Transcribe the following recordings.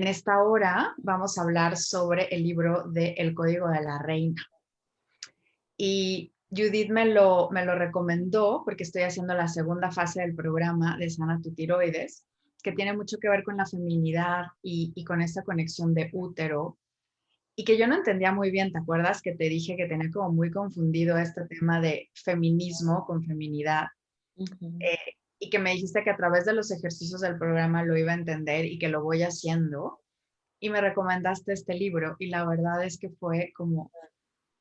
En esta hora vamos a hablar sobre el libro de El Código de la Reina. Y Judith me lo recomendó porque estoy haciendo la segunda fase del programa de Sana tu Tiroides, que tiene mucho que ver con la feminidad y con esta conexión de útero, y que yo no entendía muy bien. ¿Te acuerdas que te dije que tenía como muy confundido este tema de feminismo con feminidad? Ujú. Eh, y que me dijiste que a través de los ejercicios del programa lo iba a entender y que lo voy haciendo. Y me recomendaste este libro y la verdad es que fue como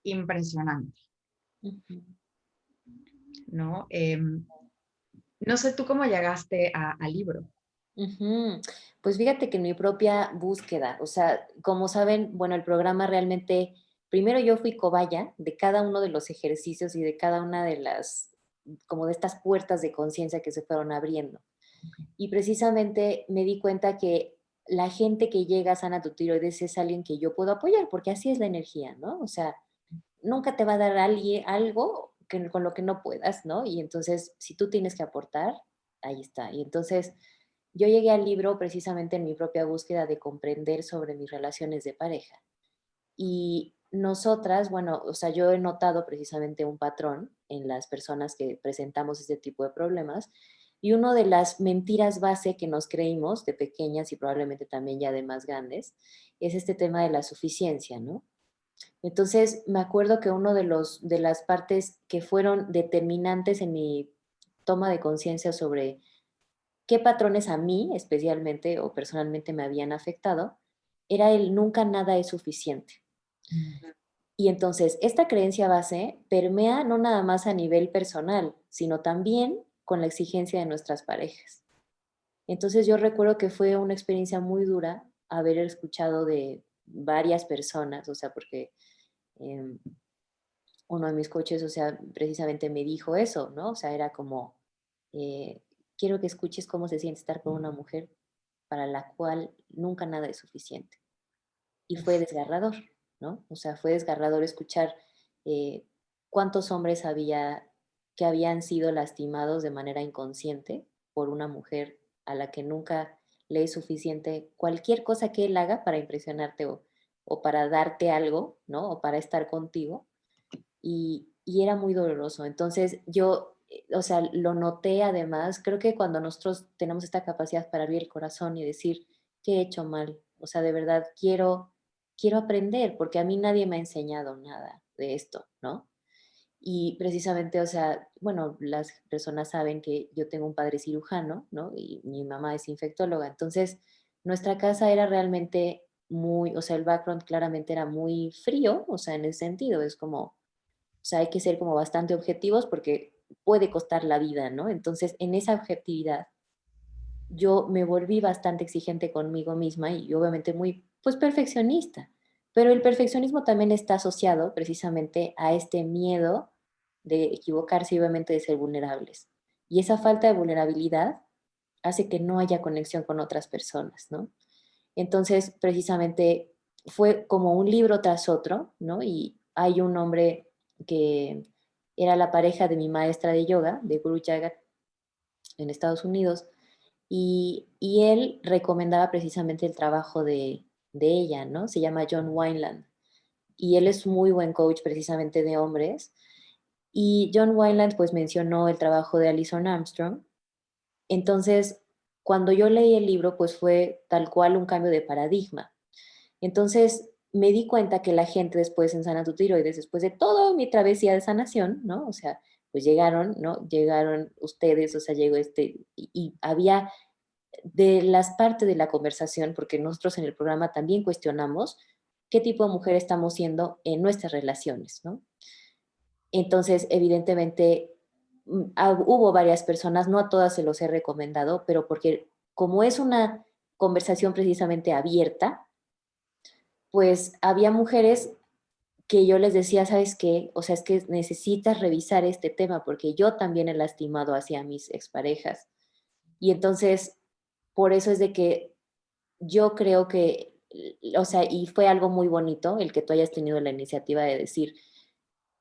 impresionante, Ujú. ¿no? No sé tú cómo llegaste al libro. Ujú. Pues fíjate que en mi propia búsqueda, o sea, como saben, bueno, el programa realmente, primero yo fui cobaya de cada uno de los ejercicios y de cada una de las, como de estas puertas de conciencia que se fueron abriendo. Y precisamente me di cuenta que la gente que llega a Sana tu Tiroides es alguien que yo puedo apoyar, porque así es la energía, ¿no? O sea, nunca te va a dar alguien algo con lo que no puedas, ¿no? Y entonces, si tú tienes que aportar, ahí está. Y entonces, yo llegué al libro precisamente en mi propia búsqueda de comprender sobre mis relaciones de pareja. Y nosotras, bueno, o sea, yo he notado precisamente un patrón en las personas que presentamos este tipo de problemas. Y una de las mentiras base que nos creímos de pequeñas y probablemente también ya de más grandes es este tema de la suficiencia, ¿no? Entonces, me acuerdo que uno de las partes que fueron determinantes en mi toma de conciencia sobre qué patrones a mí, especialmente o personalmente, me habían afectado, era el nunca nada es suficiente. Mm. Y entonces, esta creencia base permea no nada más a nivel personal, sino también con la exigencia de nuestras parejas. Entonces, yo recuerdo que fue una experiencia muy dura haber escuchado de varias personas, o sea, porque em, uno de mis coaches, o sea, precisamente me dijo eso, ¿no? O sea, era como, eh, quiero que escuches cómo se siente estar con una mujer para la cual nunca nada es suficiente. Y fue Uf. desgarrador, ¿no? O sea, fue desgarrador escuchar eh, cuántos hombres había que habían sido lastimados de manera inconsciente por una mujer a la que nunca le es suficiente cualquier cosa que él haga para impresionarte o para darte algo, ¿no? O para estar contigo y era muy doloroso. Entonces yo, o sea, lo noté además, creo que cuando nosotros tenemos esta capacidad para abrir el corazón y decir, ¿qué he hecho mal? O sea, de verdad quiero aprender porque a mí nadie me ha enseñado nada de esto, ¿no? Y precisamente, o sea, bueno, las personas saben que yo tengo un padre cirujano, ¿no? Y mi mamá es infectóloga. Entonces, nuestra casa era realmente muy, o sea, el background claramente era muy frío, o sea, en el sentido, es como, o sea, hay que ser como bastante objetivos porque puede costar la vida, ¿no? Entonces, en esa objetividad, yo me volví bastante exigente conmigo misma y obviamente muy, pues, perfeccionista. Pero el perfeccionismo también está asociado precisamente a este miedo de equivocarse y obviamente de ser vulnerables. Y esa falta de vulnerabilidad hace que no haya conexión con otras personas, ¿no? Entonces, precisamente fue como un libro tras otro, ¿no? Y hay un hombre que era la pareja de mi maestra de yoga, de Guru Jagat, en Estados Unidos, y él recomendaba precisamente el trabajo de ella, ¿no? Se llama John Wineland, y él es muy buen coach precisamente de hombres, y John Wineland pues mencionó el trabajo de Alison Armstrong. Entonces, cuando yo leí el libro, pues fue tal cual un cambio de paradigma. Entonces, me di cuenta que la gente después en Sana tu Tiroides, después de toda mi travesía de sanación, ¿no? O sea, pues llegaron, ¿no? Llegaron ustedes, o sea, llegó y había de las partes de la conversación, porque nosotros en el programa también cuestionamos qué tipo de mujer estamos siendo en nuestras relaciones, ¿no? Entonces, evidentemente, hubo varias personas, no a todas se los he recomendado, pero porque como es una conversación precisamente abierta, pues había mujeres que yo les decía, ¿sabes qué? O sea, es que necesitas revisar este tema porque yo también he lastimado hacia mis exparejas. Y entonces, por eso es de que yo creo que, o sea, y fue algo muy bonito el que tú hayas tenido la iniciativa de decir,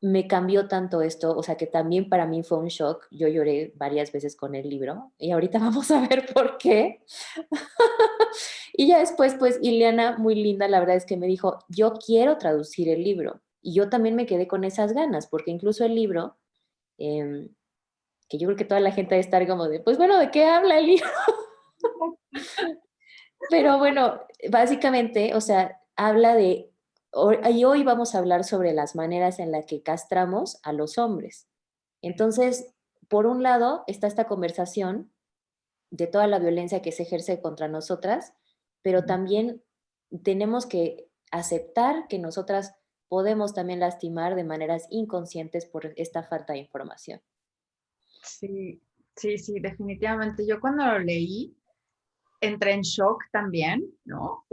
me cambió tanto esto, o sea, que también para mí fue un shock. Yo lloré varias veces con el libro y ahorita vamos a ver por qué. Y ya después, pues, Ileana, muy linda, la verdad es que me dijo, yo quiero traducir el libro. Y yo también me quedé con esas ganas, porque incluso el libro, em, que yo creo que toda la gente debe estar como de, pues bueno, ¿de qué habla el libro? Pero bueno, básicamente, o sea, habla de, y hoy vamos a hablar sobre las maneras en las que castramos a los hombres. Entonces, por un lado, está esta conversación de toda la violencia que se ejerce contra nosotras, pero también tenemos que aceptar que nosotras podemos también lastimar de maneras inconscientes por esta falta de información. Sí, sí, sí, definitivamente. Yo cuando lo leí, entré en shock también, ¿no?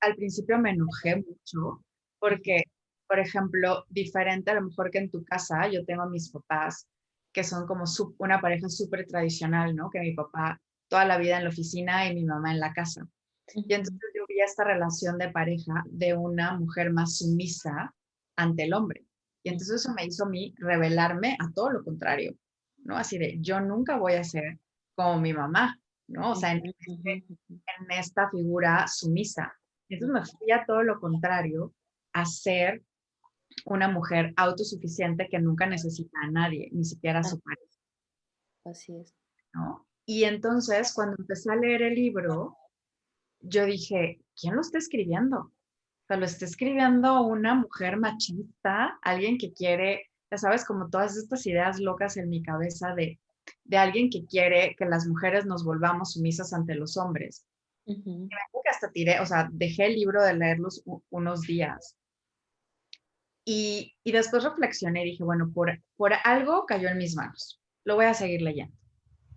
Al principio me enojé mucho porque, por ejemplo, diferente a lo mejor que en tu casa, yo tengo a mis papás que son como una pareja súper tradicional, ¿no? Que mi papá toda la vida en la oficina y mi mamá en la casa. Y Ujú. entonces yo vi esta relación de pareja de una mujer más sumisa ante el hombre. Y entonces eso me hizo a mí rebelarme a todo lo contrario, ¿no? Así de, yo nunca voy a ser como mi mamá, ¿no? O sea, Ujú, ujú, ujú, en esta figura sumisa. Entonces me ujú. fui a todo lo contrario, a ser una mujer autosuficiente que nunca necesita a nadie, ni siquiera a Ah, su pareja, así es. ¿no? Y entonces cuando empecé a leer el libro, yo dije, ¿quién lo está escribiendo? O sea, lo está escribiendo una mujer machista, alguien que quiere, ya sabes, como todas estas ideas locas en mi cabeza de alguien que quiere que las mujeres nos volvamos sumisas ante los hombres. Ujú. Que hasta tiré, o sea, dejé el libro de leerlos unos días. Y después reflexioné y dije, bueno, por algo cayó en mis manos. Lo voy a seguir leyendo.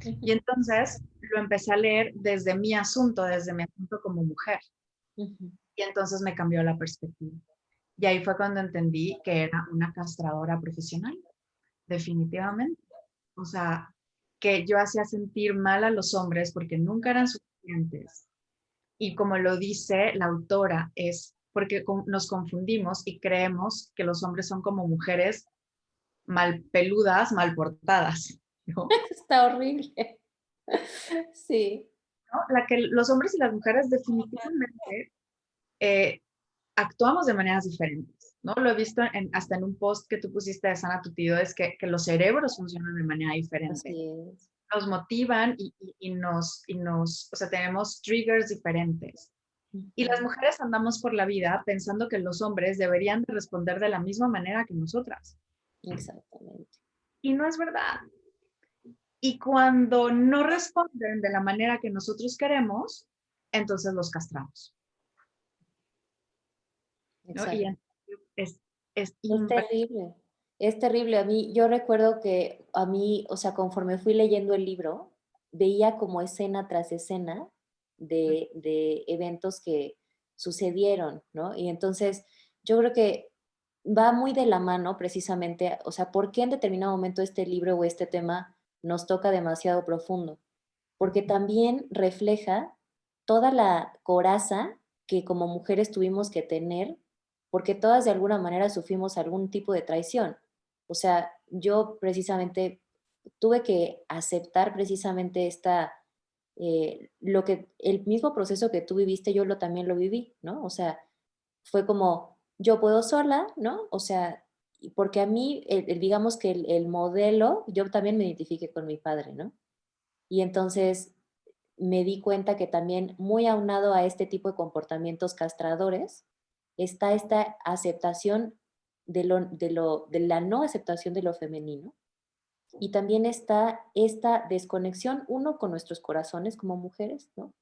Y Ujú, entonces lo empecé a leer desde mi asunto como mujer. ujú. Y entonces me cambió la perspectiva. Y ahí fue cuando entendí que era una castradora profesional, definitivamente. O sea, que yo hacía sentir mal a los hombres porque nunca eran suficientes. Y como lo dice la autora, es porque nos confundimos y creemos que los hombres son como mujeres mal peludas, mal portadas, ¿no? Está horrible. Sí. ¿No? La que los hombres y las mujeres definitivamente eh, actuamos de maneras diferentes, ¿no? Lo he visto hasta en un post que tú pusiste de Sana Tutido, es que los cerebros funcionan de manera diferente. Así es. Nos motivan o sea, tenemos triggers diferentes. Y las Ujú. mujeres andamos por la vida pensando que los hombres deberían de responder de la misma manera que nosotras. Exactamente. Y no es verdad. Y cuando no responden de la manera que nosotros queremos, entonces los castramos, ¿no? Y Exacto. es, es Es impresionante. terrible, es terrible. A mí, yo recuerdo que a mí, o sea, conforme fui leyendo el libro, veía como escena tras escena de eventos que sucedieron, ¿no? Y entonces yo creo que va muy de la mano precisamente, o sea, ¿por qué en determinado momento este libro o este tema nos toca demasiado profundo? Porque también refleja toda la coraza que como mujeres tuvimos que tener, porque todas de alguna manera sufrimos algún tipo de traición. O sea, yo precisamente tuve que aceptar precisamente lo que, el mismo proceso que tú viviste, yo también lo viví, ¿no? O sea, fue como, yo puedo sola, ¿no? O sea, porque a mí, digamos que el modelo, yo también me identifiqué con mi padre, ¿no? Y entonces me di cuenta que también muy aunado a este tipo de comportamientos castradores está esta aceptación de la no aceptación de lo femenino y también está esta desconexión, uno, con nuestros corazones como mujeres, ¿no?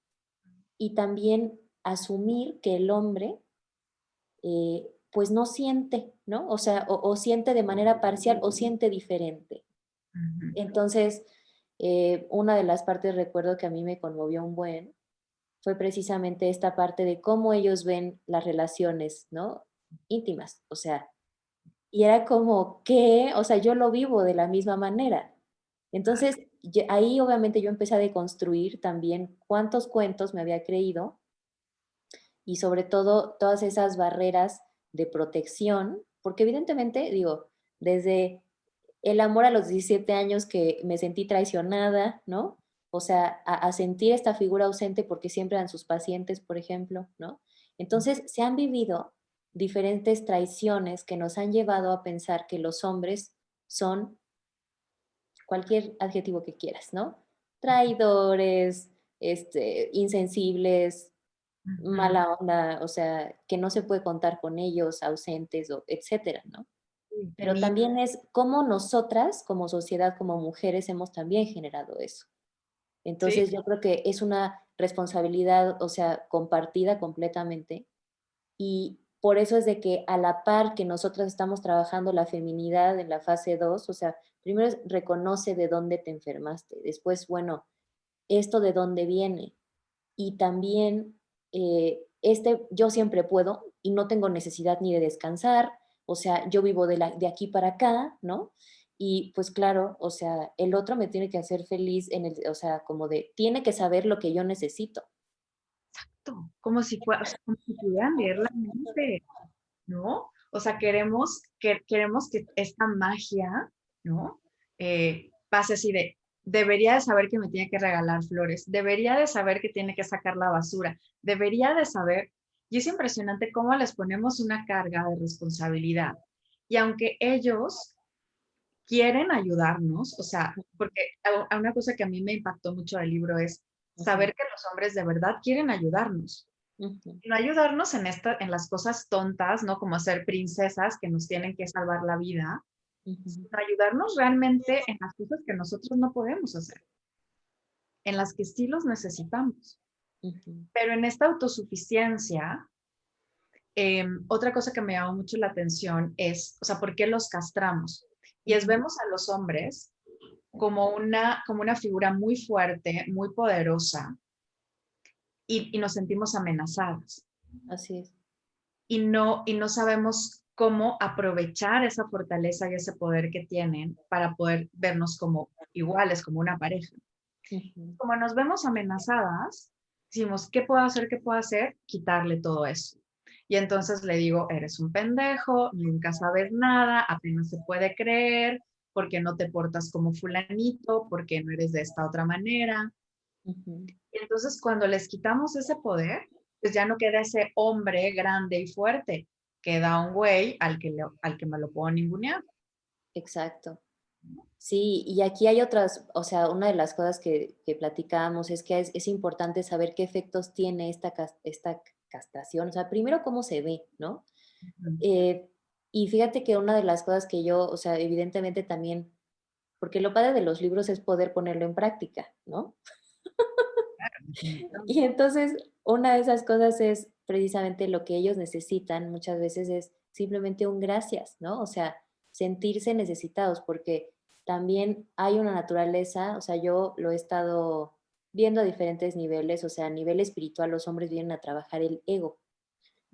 Y también asumir que el hombre, pues no siente, ¿no? O sea, o siente de manera parcial o siente diferente. Ujú. Entonces, una de las partes recuerdo que a mí me conmovió un buen, fue precisamente esta parte de cómo ellos ven las relaciones, ¿no? Íntimas, o sea, y era como, ¿qué? O sea, yo lo vivo de la misma manera. Entonces, ahí obviamente yo empecé a deconstruir también cuántos cuentos me había creído y sobre todo todas esas barreras de protección, porque evidentemente, digo, Desde el amor a los 17 años que me sentí traicionada, ¿no? O sea, a sentir esta figura ausente porque siempre eran sus pacientes, por ejemplo, ¿no? Entonces, se han vivido diferentes traiciones que nos han llevado a pensar que los hombres son cualquier adjetivo que quieras, ¿no? Traidores, insensibles, Ujú. mala onda, o sea, que no se puede contar con ellos, ausentes, o etcétera, ¿no? Sí, Pero también es cómo nosotras, como sociedad, como mujeres, hemos también generado eso. sí, Entonces, yo creo que es una responsabilidad, o sea, compartida completamente, y por eso es de que a la par que nosotras estamos trabajando la feminidad en la fase 2, o sea, primero reconoce de dónde te enfermaste, después, bueno, esto de dónde viene, y también yo siempre puedo y no tengo necesidad ni de descansar, o sea, yo vivo de aquí para acá, ¿no? Y pues claro, o sea, el otro me tiene que hacer feliz o sea, como tiene que saber lo que yo necesito. como si fuera, o sea, como si pudieran leer la mente, ¿no? O sea, queremos que esta magia, ¿no? Pase así de, debería de saber que me tiene que regalar flores, debería de saber que tiene que sacar la basura, debería de saber, y es impresionante cómo les ponemos una carga de responsabilidad. Y aunque ellos quieren ayudarnos, o sea, porque una cosa que a mí me impactó mucho del libro es Ujú, saber que los hombres de verdad quieren ayudarnos. ujú, No ayudarnos en las cosas tontas, ¿no? Como ser princesas que nos tienen que salvar la vida, ujú, sino ayudarnos realmente en las cosas que nosotros no podemos hacer, en las que sí los necesitamos. ujú, Pero en esta autosuficiencia, otra cosa que me llama mucho la atención es, o sea, ¿por qué los castramos? Y es ujú. vemos a los hombres como una figura muy fuerte, muy poderosa, y nos sentimos amenazadas. Así es. Y no sabemos cómo aprovechar esa fortaleza y ese poder que tienen para poder vernos como iguales, como una pareja. Ujú, Como nos vemos amenazadas, decimos, ¿qué puedo hacer? ¿Qué puedo hacer? Quitarle todo eso. Y entonces le digo, eres un pendejo, nunca sabes nada, apenas se puede creer, porque no te portas como fulanito, porque no eres de esta otra manera. ujú. Y entonces cuando les quitamos ese poder, pues ya no queda ese hombre grande y fuerte, queda un güey al que me lo puedo ningunear. Exacto. Sí, y aquí hay otras, o sea, una de las cosas que platicábamos es que es importante saber qué efectos tiene esta castración, o sea, primero cómo se ve, ¿no? Ujú. Eh, y fíjate que una de las cosas que yo, o sea, evidentemente también, porque lo padre de los libros es poder ponerlo en práctica, ¿no? Definitivamente. Y entonces, una de esas cosas es precisamente lo que ellos necesitan muchas veces es simplemente un gracias, ¿no? O sea, sentirse necesitados, porque también hay una naturaleza, o sea, yo lo he estado viendo a diferentes niveles, o sea, a nivel espiritual los hombres vienen a trabajar el ego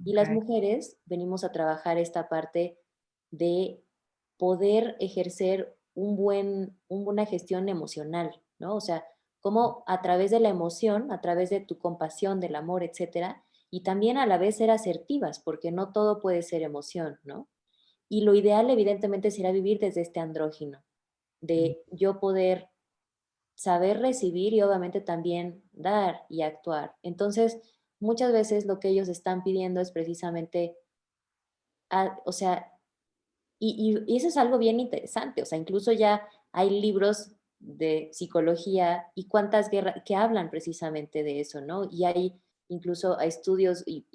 y las Ok. mujeres venimos a trabajar esta parte de poder ejercer una gestión emocional, ¿no? O sea, cómo a través de la emoción, a través de tu compasión, del amor, etcétera, y también a la vez ser asertivas, porque no todo puede ser emoción, ¿no? Y lo ideal, evidentemente, será vivir desde este andrógino, de yo poder saber recibir y obviamente también dar y actuar. Entonces, muchas veces lo que ellos están pidiendo es precisamente, o sea, y eso es algo bien interesante, o sea, incluso ya hay libros de psicología y cuántas guerras que hablan precisamente de eso, ¿no? Y hay incluso estudios y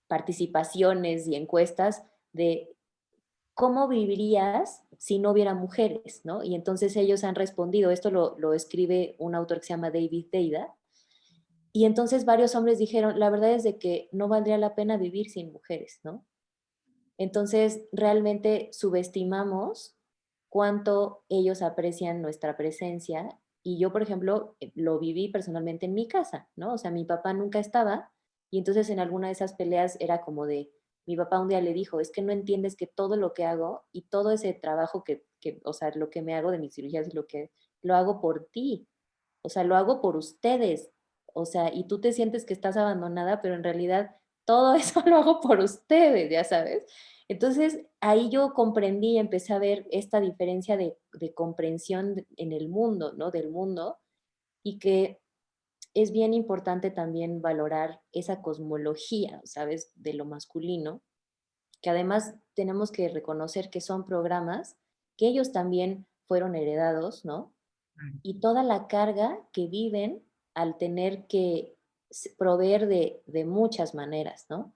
participaciones y encuestas de cómo vivirías si no hubiera mujeres, ¿no? Y entonces ellos han respondido, esto lo escribe un autor que se llama David Deida, y entonces varios hombres dijeron, la verdad es de que no valdría la pena vivir sin mujeres, ¿no? Entonces, realmente subestimamos cuánto ellos aprecian nuestra presencia. Y yo, por ejemplo, lo viví personalmente en mi casa, ¿no? O sea, mi papá nunca estaba y entonces en alguna de esas peleas era como de, mi papá un día le dijo, es que no entiendes que todo lo que hago y todo ese trabajo o sea, lo que me hago de mis cirugías y lo que lo hago por ti, o sea, lo hago por ustedes, o sea, y tú te sientes que estás abandonada, pero en realidad todo eso lo hago por ustedes, ya sabes. Entonces, ahí yo comprendí y empecé a ver esta diferencia de comprensión en el mundo, ¿no? Del mundo, y que es bien importante también valorar esa cosmología, ¿sabes? De lo masculino, que además tenemos que reconocer que son programas que ellos también fueron heredados, ¿no? Y toda la carga que viven al tener que proveer de muchas maneras, ¿no?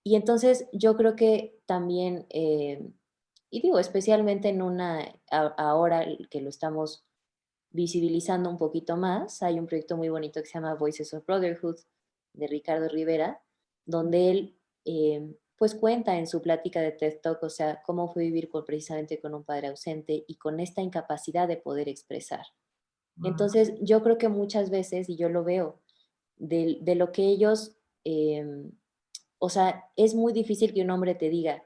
Y entonces yo creo que también, y digo, especialmente en ahora que lo estamos visibilizando un poquito más, hay un proyecto muy bonito que se llama Voices of Brotherhood de Ricardo Rivera, donde él pues cuenta en su plática de TED Talk, o sea, cómo fue vivir precisamente con un padre ausente y con esta incapacidad de poder expresar. Wow. Entonces, yo creo que muchas veces, y yo lo veo, de lo que ellos, o sea, es muy difícil que un hombre te diga,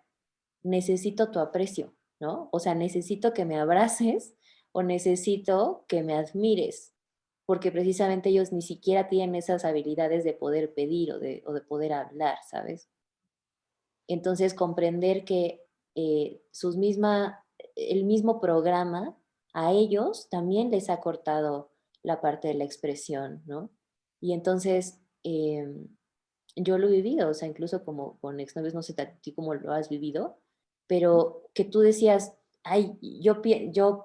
necesito tu aprecio, ¿no? O sea, necesito que me abraces o necesito que me admires, porque precisamente ellos ni siquiera tienen esas habilidades de poder pedir o de poder hablar, ¿sabes? Entonces, comprender que el mismo programa a ellos también les ha cortado la parte de la expresión, ¿no? Y entonces, yo lo he vivido, o sea, incluso como con exnovios, no sé a ti cómo lo has vivido, pero que tú decías, ay, yo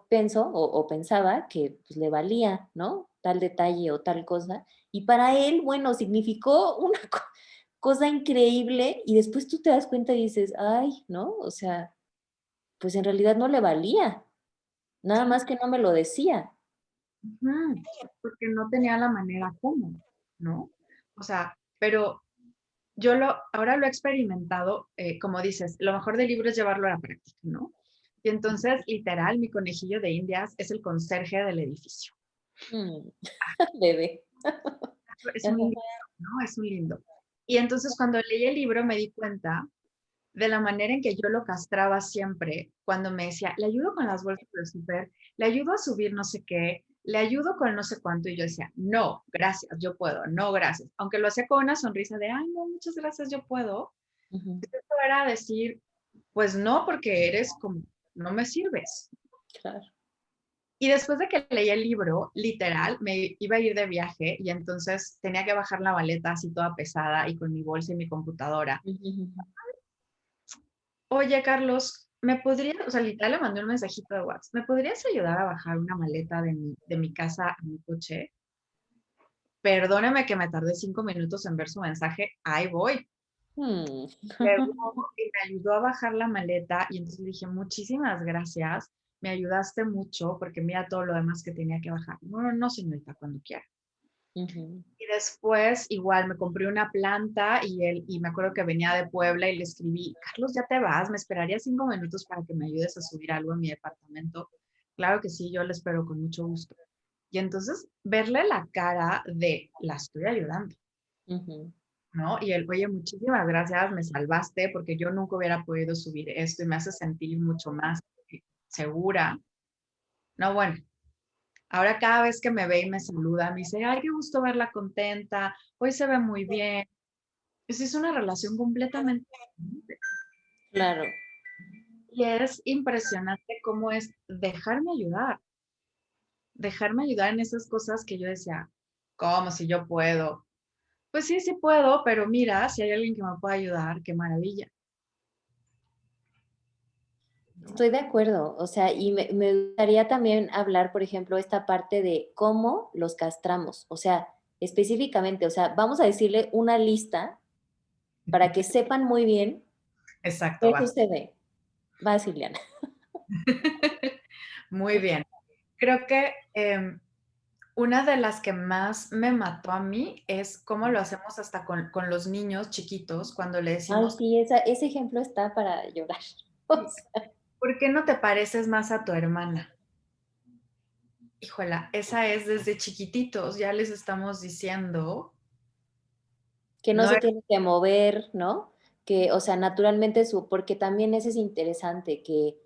pienso o pensaba que pues, le valía, ¿no? Tal detalle o tal cosa, y para él, bueno, significó una cosa increíble y después tú te das cuenta y dices, ay, ¿no? O sea, pues en realidad no le valía, nada Sí. más que no me lo decía. Ujú, porque no tenía la manera como, ¿no? O sea, pero ahora lo he experimentado, como dices, lo mejor del libro es llevarlo a la práctica, ¿no? Y entonces, literal, mi conejillo de Indias es el conserje del edificio. Mm, bebé. Es un Ajá. lindo, ¿no? Es un lindo. Y entonces cuando leí el libro me di cuenta de la manera en que yo lo castraba siempre, cuando me decía, le ayudo con las bolsas del súper, le ayudo a subir no sé qué, le ayudo con no sé cuánto, y yo decía, no, gracias, yo puedo, no, gracias. Aunque lo hacía con una sonrisa de, ay, no, muchas gracias, yo puedo. Ujú, Esto era decir, pues no, porque eres como, no me sirves. claro. Y después de que leí el libro, literal, me iba a ir de viaje y entonces tenía que bajar la maleta así toda pesada y con mi bolsa y mi computadora. Ujú, ujú. Oye, Carlos, ¿me podrías, o sea, literal le mandé un mensajito de WhatsApp, ¿me podrías ayudar a bajar una maleta de mi casa a mi coche? Perdóneme que me tardé 5 minutos en ver su mensaje, ahí voy. Mm. Llegó y me ayudó a bajar la maleta y entonces le dije, muchísimas gracias, me ayudaste mucho porque mira todo lo demás que tenía que bajar. No, no, no, señorita, cuando quiera. Ujú, Y después igual me compré una planta y me acuerdo que venía de Puebla y le escribí, Carlos, ya te vas, me esperaría 5 minutos para que me ayudes a subir algo en mi departamento. Claro que sí, yo le espero con mucho gusto. Y entonces verle la cara de, la estoy ayudando, ujú. ¿no? Y él, oye, muchísimas gracias, me salvaste porque yo nunca hubiera podido subir esto y me hace sentir mucho más segura. No, bueno, ahora cada vez que me ve y me saluda, me dice, ay, qué gusto verla contenta, hoy se ve muy bien. Es una relación completamente diferente. Claro. Y es impresionante cómo es dejarme ayudar en esas cosas que yo decía, ¿cómo si yo puedo? Pues sí, sí puedo, pero mira, si hay alguien que me pueda ayudar, qué maravilla, ¿no? Estoy de acuerdo, o sea, y me gustaría también hablar, por ejemplo, esta parte de cómo los castramos, o sea, específicamente, o sea, vamos a decirle una lista para que sepan muy bien Exacto, qué va. sucede. Va, Silviana. Muy bien. Creo que una de las que más me mató a mí es cómo lo hacemos hasta con los niños chiquitos, cuando le Ay, decimos, sí, ese ejemplo está para llorar. O sea, ¿por qué no te pareces más a tu hermana? Híjola, esa es desde chiquititos, ya les estamos diciendo, que no no se es tiene que mover, ¿no? Que, o sea, naturalmente porque también eso es interesante, que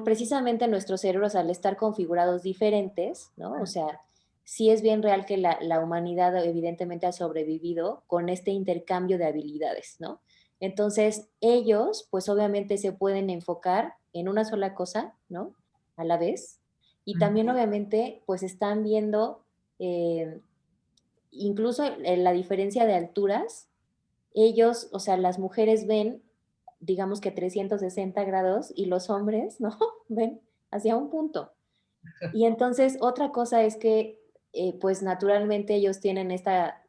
precisamente nuestros cerebros al estar configurados diferentes, ¿no? O sea, sí es bien real que la humanidad evidentemente ha sobrevivido con este intercambio de habilidades, ¿no? Entonces, ellos, pues obviamente se pueden enfocar en una sola cosa, ¿no? A la vez. Y también obviamente, pues están viendo eh, incluso en la diferencia de alturas, ellos, o sea, las mujeres ven, digamos que 360 grados y los hombres, ¿no? Ven hacia un punto. Y entonces otra cosa es que, pues naturalmente ellos tienen esta,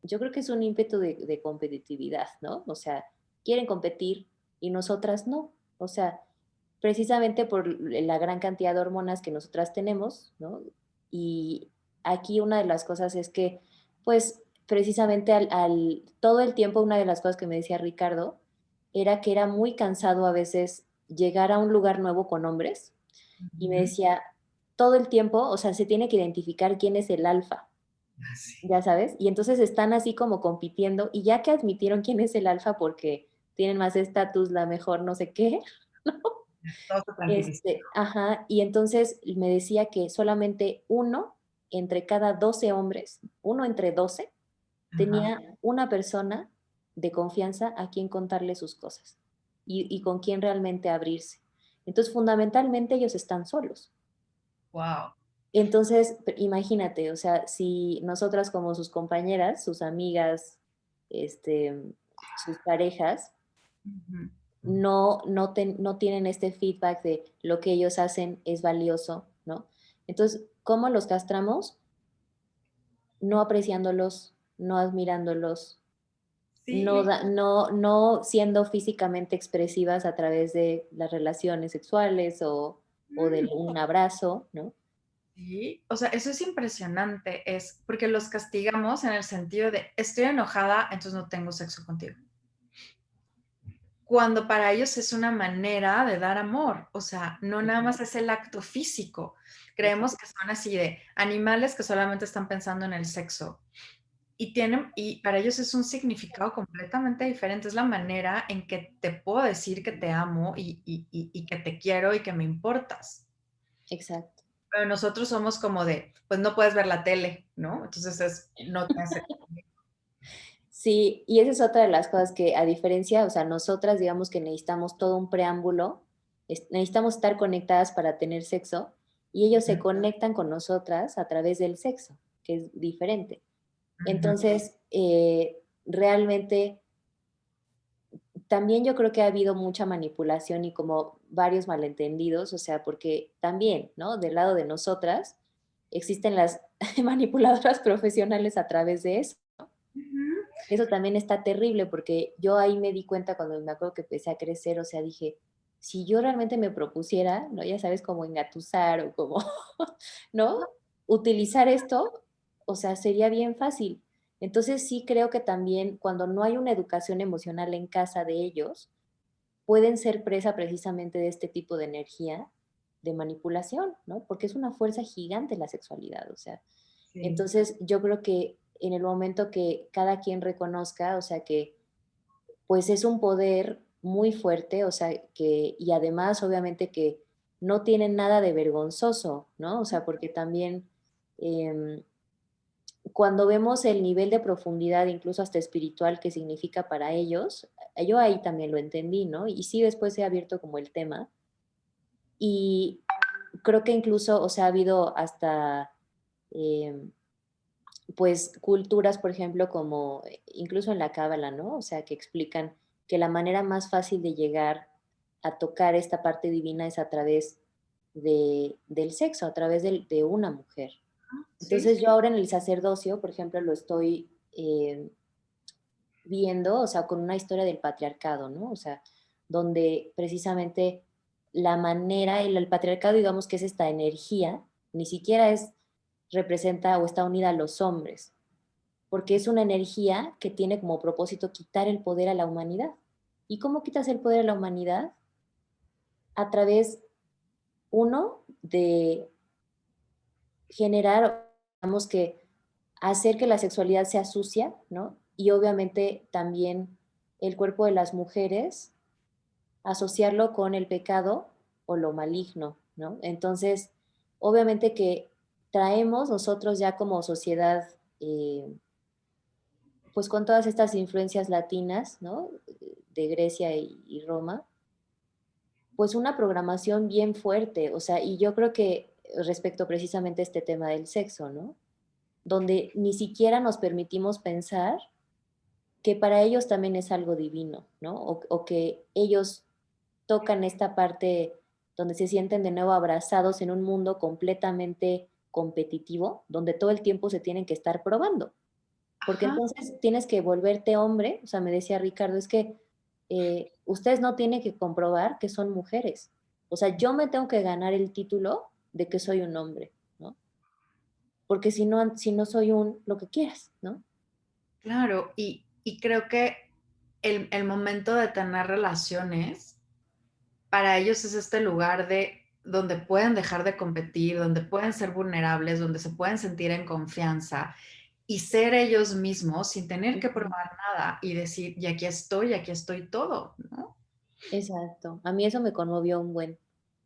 yo creo que es un ímpetu de competitividad, ¿no? O sea, quieren competir y nosotras no. O sea, precisamente por la gran cantidad de hormonas que nosotras tenemos, ¿no? Y aquí una de las cosas es que, pues, precisamente todo el tiempo, una de las cosas que me decía Ricardo era que era muy cansado a veces llegar a un lugar nuevo con hombres y me Ujú. decía, todo el tiempo, o sea, se tiene que identificar quién es el alfa, Así. ya sabes, y entonces están así como compitiendo y ya que admitieron quién es el alfa porque tienen más estatus, la mejor no sé qué, Todo se tranquiliza. Ajá, y entonces me decía que solamente uno entre cada 12 hombres, uno entre 12 Ajá. tenía una persona de confianza a quien contarle sus cosas y con quien realmente abrirse. Entonces, fundamentalmente ellos están solos. Wow. Entonces, imagínate, o sea, si nosotras como sus compañeras, sus amigas, este, sus parejas, no tienen este feedback de lo que ellos hacen es valioso, ¿no? Entonces, ¿cómo los castramos? No apreciándolos, no admirándolos, Sí, no siendo físicamente expresivas a través de las relaciones sexuales o de mm, un abrazo, ¿no? sí. O sea, eso es impresionante, es porque los castigamos en el sentido de estoy enojada, entonces no tengo sexo contigo. Cuando para ellos es una manera de dar amor, o sea, no nada Ujú, más es el acto físico. Creemos exacto, que son así de animales que solamente están pensando en el sexo y para ellos es un significado completamente diferente. Es la manera en que te puedo decir que te amo y que te quiero y que me importas. exacto. Pero nosotros somos como de, pues no puedes ver la tele, ¿no? Entonces no te hace. Sí, y esa es otra de las cosas que a diferencia, o sea, nosotras digamos que necesitamos todo un preámbulo, necesitamos estar conectadas para tener sexo y ellos se conectan con nosotras a través del sexo, que es diferente. Ujú. Entonces, realmente también yo creo que ha habido mucha manipulación y como varios malentendidos, o sea, porque también, ¿no? Del lado de nosotras existen las manipuladoras profesionales a través de eso. Ujú. Eso también está terrible porque yo ahí me di cuenta cuando me acuerdo que empecé a crecer, o sea, dije, si yo realmente me propusiera, ¿no? Ya sabes, como engatusar o como, ¿no? Utilizar esto, o sea, sería bien fácil. Entonces sí creo que también cuando no hay una educación emocional en casa de ellos, pueden ser presa precisamente de este tipo de energía de manipulación, ¿no? Porque es una fuerza gigante la sexualidad, o sea, Sí. entonces, yo creo que en el momento que cada quien reconozca, o sea, que pues es un poder muy fuerte, o sea, que, y además obviamente que no tienen nada de vergonzoso, ¿no? O sea, porque también cuando vemos el nivel de profundidad, incluso hasta espiritual, que significa para ellos, yo ahí también lo entendí, ¿no? Y sí, después he abierto como el tema. Y creo que incluso, o sea, ha habido hasta eh, pues culturas, por ejemplo, como incluso en la cábala, ¿no? O sea, que explican que la manera más fácil de llegar a tocar esta parte divina es a través del sexo, a través de una mujer. Sí, Entonces sí. yo ahora en el sacerdocio, por ejemplo, lo estoy viendo, o sea, con una historia del patriarcado, ¿no? O sea, donde precisamente la manera, el patriarcado, digamos que es esta energía, ni siquiera representa o está unida a los hombres, porque es una energía que tiene como propósito quitar el poder a la humanidad. ¿Y cómo quitas el poder a la humanidad? A través, uno, de generar, digamos que, hacer que la sexualidad sea sucia, ¿no? Y obviamente también el cuerpo de las mujeres, asociarlo con el pecado o lo maligno, ¿no? Entonces, obviamente que traemos nosotros ya como sociedad, pues con todas estas influencias latinas, ¿no? De Grecia y Roma, pues una programación bien fuerte, o sea, y yo creo que respecto precisamente a este tema del sexo, ¿no? Donde ni siquiera nos permitimos pensar que para ellos también es algo divino, ¿no? O que ellos tocan esta parte donde se sienten de nuevo abrazados en un mundo completamente competitivo, donde todo el tiempo se tienen que estar probando. Porque Ajá, entonces tienes que volverte hombre, o sea, me decía Ricardo, es que ustedes no tienen que comprobar que son mujeres. O sea, yo me tengo que ganar el título de que soy un hombre, ¿no? Porque si no soy lo que quieras, ¿no? claro, y creo que el momento de tener relaciones, para ellos es este lugar de donde pueden dejar de competir, donde pueden ser vulnerables, donde se pueden sentir en confianza y ser ellos mismos sin tener que Ujú. probar nada y decir, y aquí estoy todo, ¿no? Exacto. A mí eso me conmovió un buen.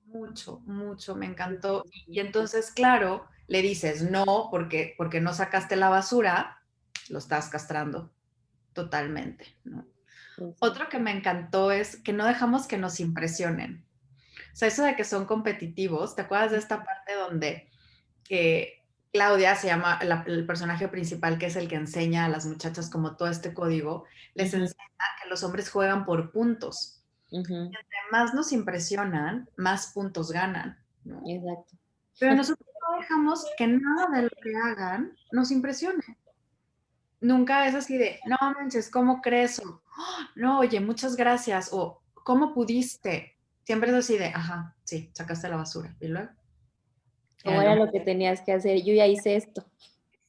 Mucho, mucho, me Sí, encantó. sí, Y sí. entonces, claro, le dices no porque no sacaste la basura, lo estás castrando totalmente, ¿no? Exacto. Otro que me encantó es que no dejamos que nos impresionen. O sea, eso de que son competitivos, ¿te acuerdas de esta parte donde Claudia se llama el personaje principal, que es el que enseña a las muchachas como todo este código, les Ujú, enseña que los hombres juegan por puntos. ujú, Entre más nos impresionan, más puntos ganan, ¿no? exacto. Pero nosotros no dejamos que nada de lo que hagan nos impresione. Nunca es así de, no manches, ¿cómo crees? O, "Ah, no, oye, muchas gracias. O, ¿cómo pudiste? Siempre es así de, ajá, sí, sacaste la basura. Y luego, era Como era lo, lo que tenías que hacer, yo ya hice esto.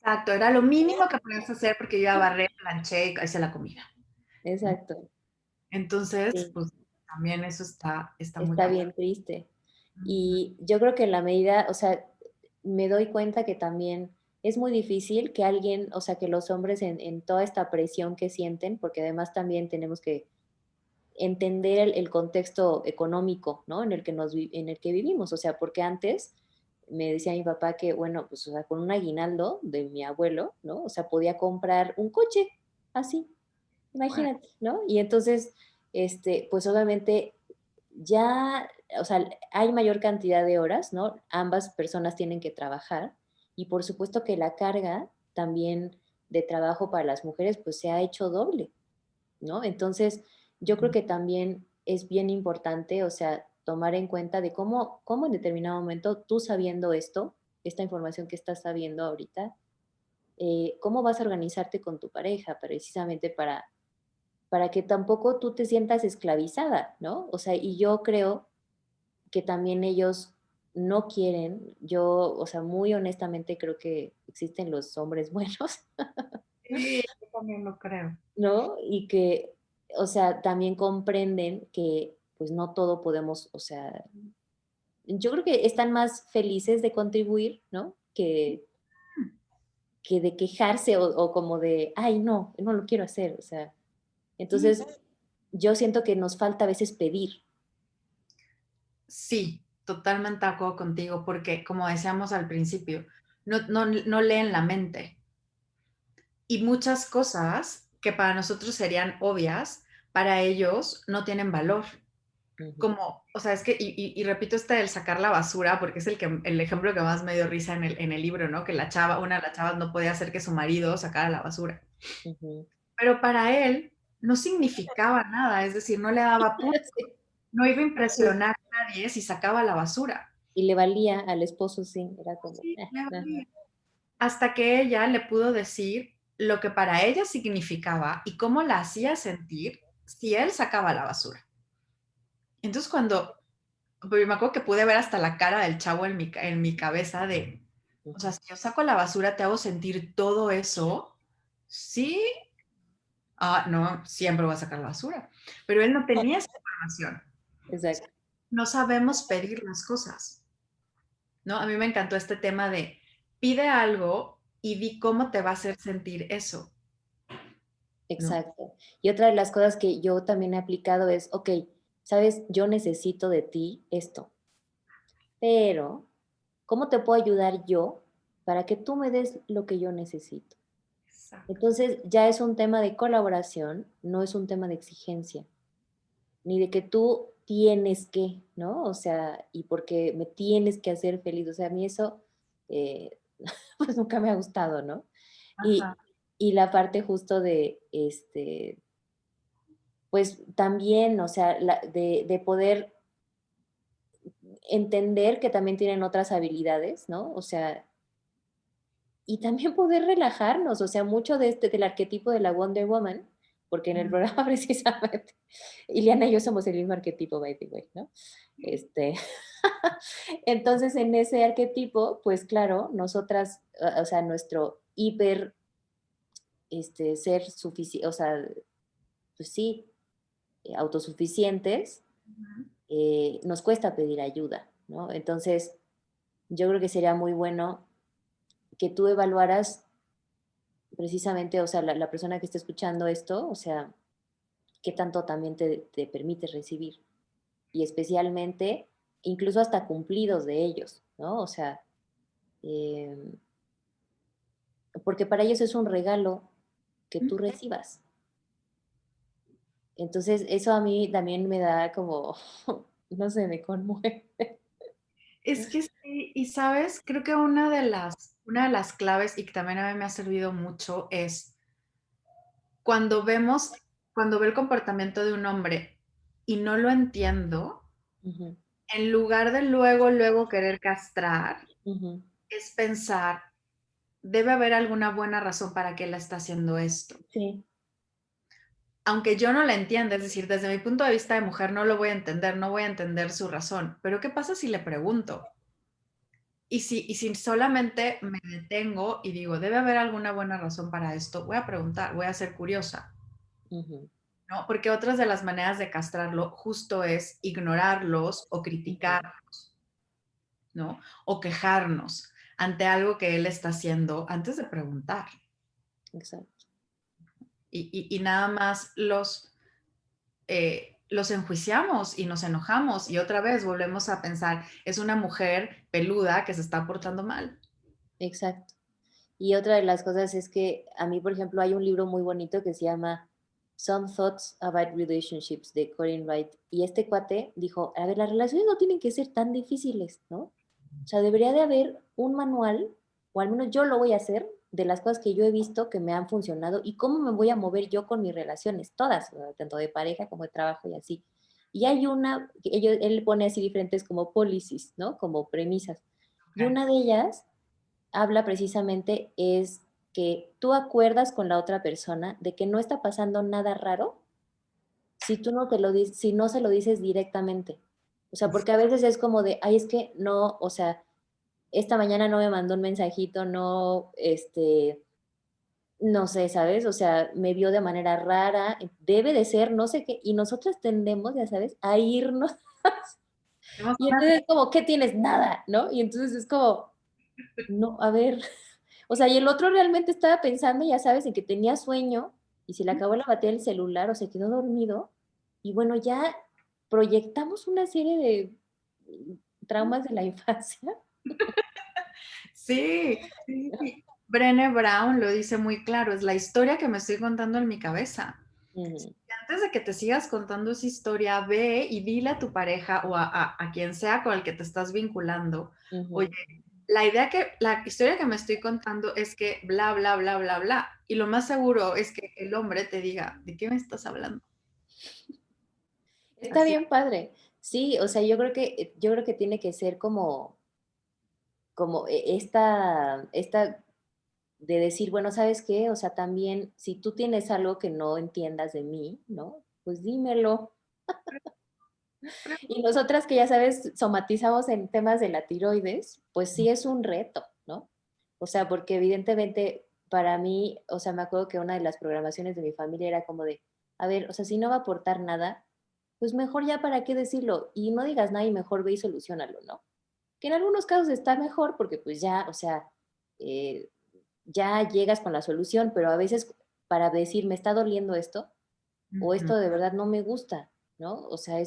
exacto, era lo mínimo que podías hacer porque yo ya barré, planché y hice la comida, ¿no? Exacto. Entonces, Sí. pues también eso está muy Está padre. bien triste. Ujú. Y yo creo que en la medida, o sea, me doy cuenta que también es muy difícil que alguien, o sea, que los hombres en toda esta presión que sienten, porque además también tenemos que entender el contexto económico, ¿no? En el que vivimos, o sea, porque antes me decía mi papá que, bueno, pues, o sea, con un aguinaldo de mi abuelo, ¿no? O sea, podía comprar un coche, así, Bueno, imagínate, ¿no? Y entonces, pues obviamente ya, o sea, hay mayor cantidad de horas, ¿no? Ambas personas tienen que trabajar y por supuesto que la carga también de trabajo para las mujeres pues se ha hecho doble, ¿no? Entonces, yo creo que también es bien importante, o sea, tomar en cuenta de cómo en determinado momento tú sabiendo esto, esta información que estás sabiendo ahorita, cómo vas a organizarte con tu pareja precisamente para que tampoco tú te sientas esclavizada, ¿no? O sea, y yo creo que también ellos no quieren, yo, o sea, muy honestamente creo que existen los hombres buenos, sí, yo también lo creo. ¿no? Y que, o sea, también comprenden que pues no todo podemos, o sea, yo creo que están más felices de contribuir, ¿no? Que de quejarse o como de, ay, no lo quiero hacer, o sea, Sí, entonces yo siento que nos falta a veces pedir. sí, totalmente de acuerdo contigo, porque como decíamos al principio, no leen la mente. Y muchas cosas que para nosotros serían obvias, para ellos no tienen valor. Ujú, Como, o sea, es que, y repito este del sacar la basura, porque es el ejemplo que más me dio risa en el libro, ¿no? Que una de las chavas no podía hacer que su marido sacara la basura. ujú. Pero para él no significaba nada, es decir, no le daba punto, Sí. no iba a Sí. impresionar a nadie si sacaba la basura. Y le valía al esposo, sí, era como, Sí, le ajá, valía. Hasta que ella le pudo decir lo que para ella significaba y cómo la hacía sentir si él sacaba la basura. Entonces pero me acuerdo que pude ver hasta la cara del chavo en mi cabeza de, o sea, ujú. si yo saco la basura, te hago sentir todo eso, sí, no, siempre voy a sacar la basura. Pero él no tenía esa información. Exacto, No sabemos pedir las cosas, ¿no? A mí me encantó este tema de pide algo y di cómo te va a hacer sentir eso, ¿no? exacto. Y otra de las cosas que yo también he aplicado es, ok, sabes, yo necesito de ti esto, pero ¿cómo te puedo ayudar yo? para que tú me des lo que yo necesito. Exacto. Entonces ya es un tema de colaboración, no es un tema de exigencia, ni de que tú tienes que, ¿no? O sea, y porque me tienes que hacer feliz. O sea, a mí eso, eh, pues nunca me ha gustado, ¿no? Y, Ajá. y la parte justo de, pues también, o sea, de poder entender que también tienen otras habilidades, ¿no? O sea, y también poder relajarnos, o sea, mucho de del arquetipo de la Wonder Woman, porque en el Ujú. programa precisamente, Ileana y yo somos el mismo arquetipo, by the way, ¿no? Este, entonces, en ese arquetipo, pues claro, nosotras, o sea, nuestro hiper, ser suficiente, o sea, pues sí, autosuficientes, Ujú. nos cuesta pedir ayuda, ¿no? Entonces, yo creo que sería muy bueno que tú evaluaras precisamente, o sea, la persona que esté escuchando esto, o sea, qué tanto también te permite recibir. Y especialmente, incluso hasta cumplidos de ellos, ¿no? O sea, eh, porque para ellos es un regalo que tú recibas. Entonces, eso a mí también me da como, no sé, me conmueve. Es que sí, y sabes, creo que una de las claves y que también a mí me ha servido mucho es cuando vemos, cuando veo el comportamiento de un hombre y no lo entiendo, Ujú, en lugar de luego, luego querer castrar, ujú, es pensar, debe haber alguna buena razón para que él está haciendo esto. sí, Aunque yo no la entienda, es decir, desde mi punto de vista de mujer no lo voy a entender, no voy a entender su razón, pero ¿qué pasa si le pregunto? Y si solamente me detengo y digo, debe haber alguna buena razón para esto, voy a preguntar, voy a ser curiosa, ujú, ¿no? Porque otras de las maneras de castrarlo justo es ignorarlos o ujú, criticarlos, ¿no? O quejarnos ante algo que él está haciendo antes de preguntar. exacto. Y nada más los enjuiciamos y nos enojamos y otra vez volvemos a pensar, es una mujer peluda que se está portando mal. Exacto. Y otra de las cosas es que a mí, por ejemplo, hay un libro muy bonito que se llama Some Thoughts About Relationships de Corinne Wright. Y este cuate dijo, a ver, las relaciones no tienen que ser tan difíciles, ¿no? O sea, debería de haber un manual, o al menos yo lo voy a hacer, de las cosas que yo he visto que me han funcionado y cómo me voy a mover yo con mis relaciones, todas, tanto de pareja como de trabajo y así. Y hay una, él pone así diferentes como policies, ¿no? Como premisas. Y Okay. una de ellas habla precisamente es que tú acuerdas con la otra persona de que no está pasando nada raro si tú no te lo si no se lo dices directamente. O sea, Uf, porque a veces es como de, ay, es que no, o sea, esta mañana no me mandó un mensajito, no, no sé, ¿sabes? O sea, me vio de manera rara, debe de ser, no sé qué, y nosotros tendemos, ya sabes, a irnos. tenemos Y una- entonces es como, ¿qué tienes? Nada, ¿no? Y entonces es como, no, a ver, o sea, y el otro realmente estaba pensando, ya sabes, en que tenía sueño y se le acabó la batería del celular o se quedó dormido. Y bueno, ya proyectamos una serie de traumas de la infancia. Sí, sí, sí. Brené Brown lo dice muy claro, es la historia que me estoy contando en mi cabeza. Ujú, Antes de que te sigas contando esa historia, ve y dile a tu pareja o a quien sea con el que te estás vinculando, oye, ujú, la historia que me estoy contando es que bla, bla, bla, bla, bla. Y lo más seguro es que el hombre te diga, ¿de qué me estás hablando? está Así. bien padre. Sí, o sea, yo creo que tiene que ser como esta de decir, bueno, ¿sabes qué? O sea, también si tú tienes algo que no entiendas de mí, ¿no? Pues dímelo. Y nosotras que ya sabes, somatizamos en temas de la tiroides, pues sí es un reto, ¿no? O sea, porque evidentemente para mí, o sea, me acuerdo que una de las programaciones de mi familia era como de, a ver, o sea, si no va a aportar nada, pues mejor ya para qué decirlo y no digas nada y mejor ve y solucionalo, ¿no? Que en algunos casos está mejor porque pues ya, o sea, eh, ya llegas con la solución, pero a veces para decir, me está doliendo esto o Ujú. esto de verdad no me gusta, ¿no? O sea,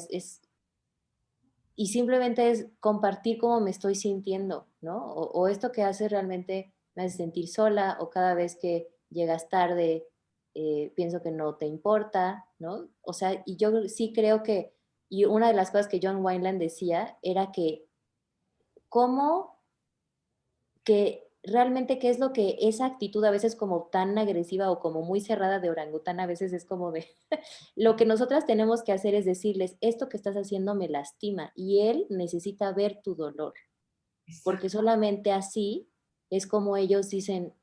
y simplemente es compartir cómo me estoy sintiendo, ¿no? O esto que haces realmente me hace sentir sola, o cada vez que llegas tarde, pienso que no te importa, ¿no? O sea, y yo sí creo que, y una de las cosas que John Wineland decía era que cómo que realmente qué es lo que esa actitud a veces como tan agresiva o como muy cerrada de orangután a veces es como de lo que nosotras tenemos que hacer es decirles esto que estás haciendo me lastima y él necesita ver tu dolor porque Exacto. solamente así es como ellos dicen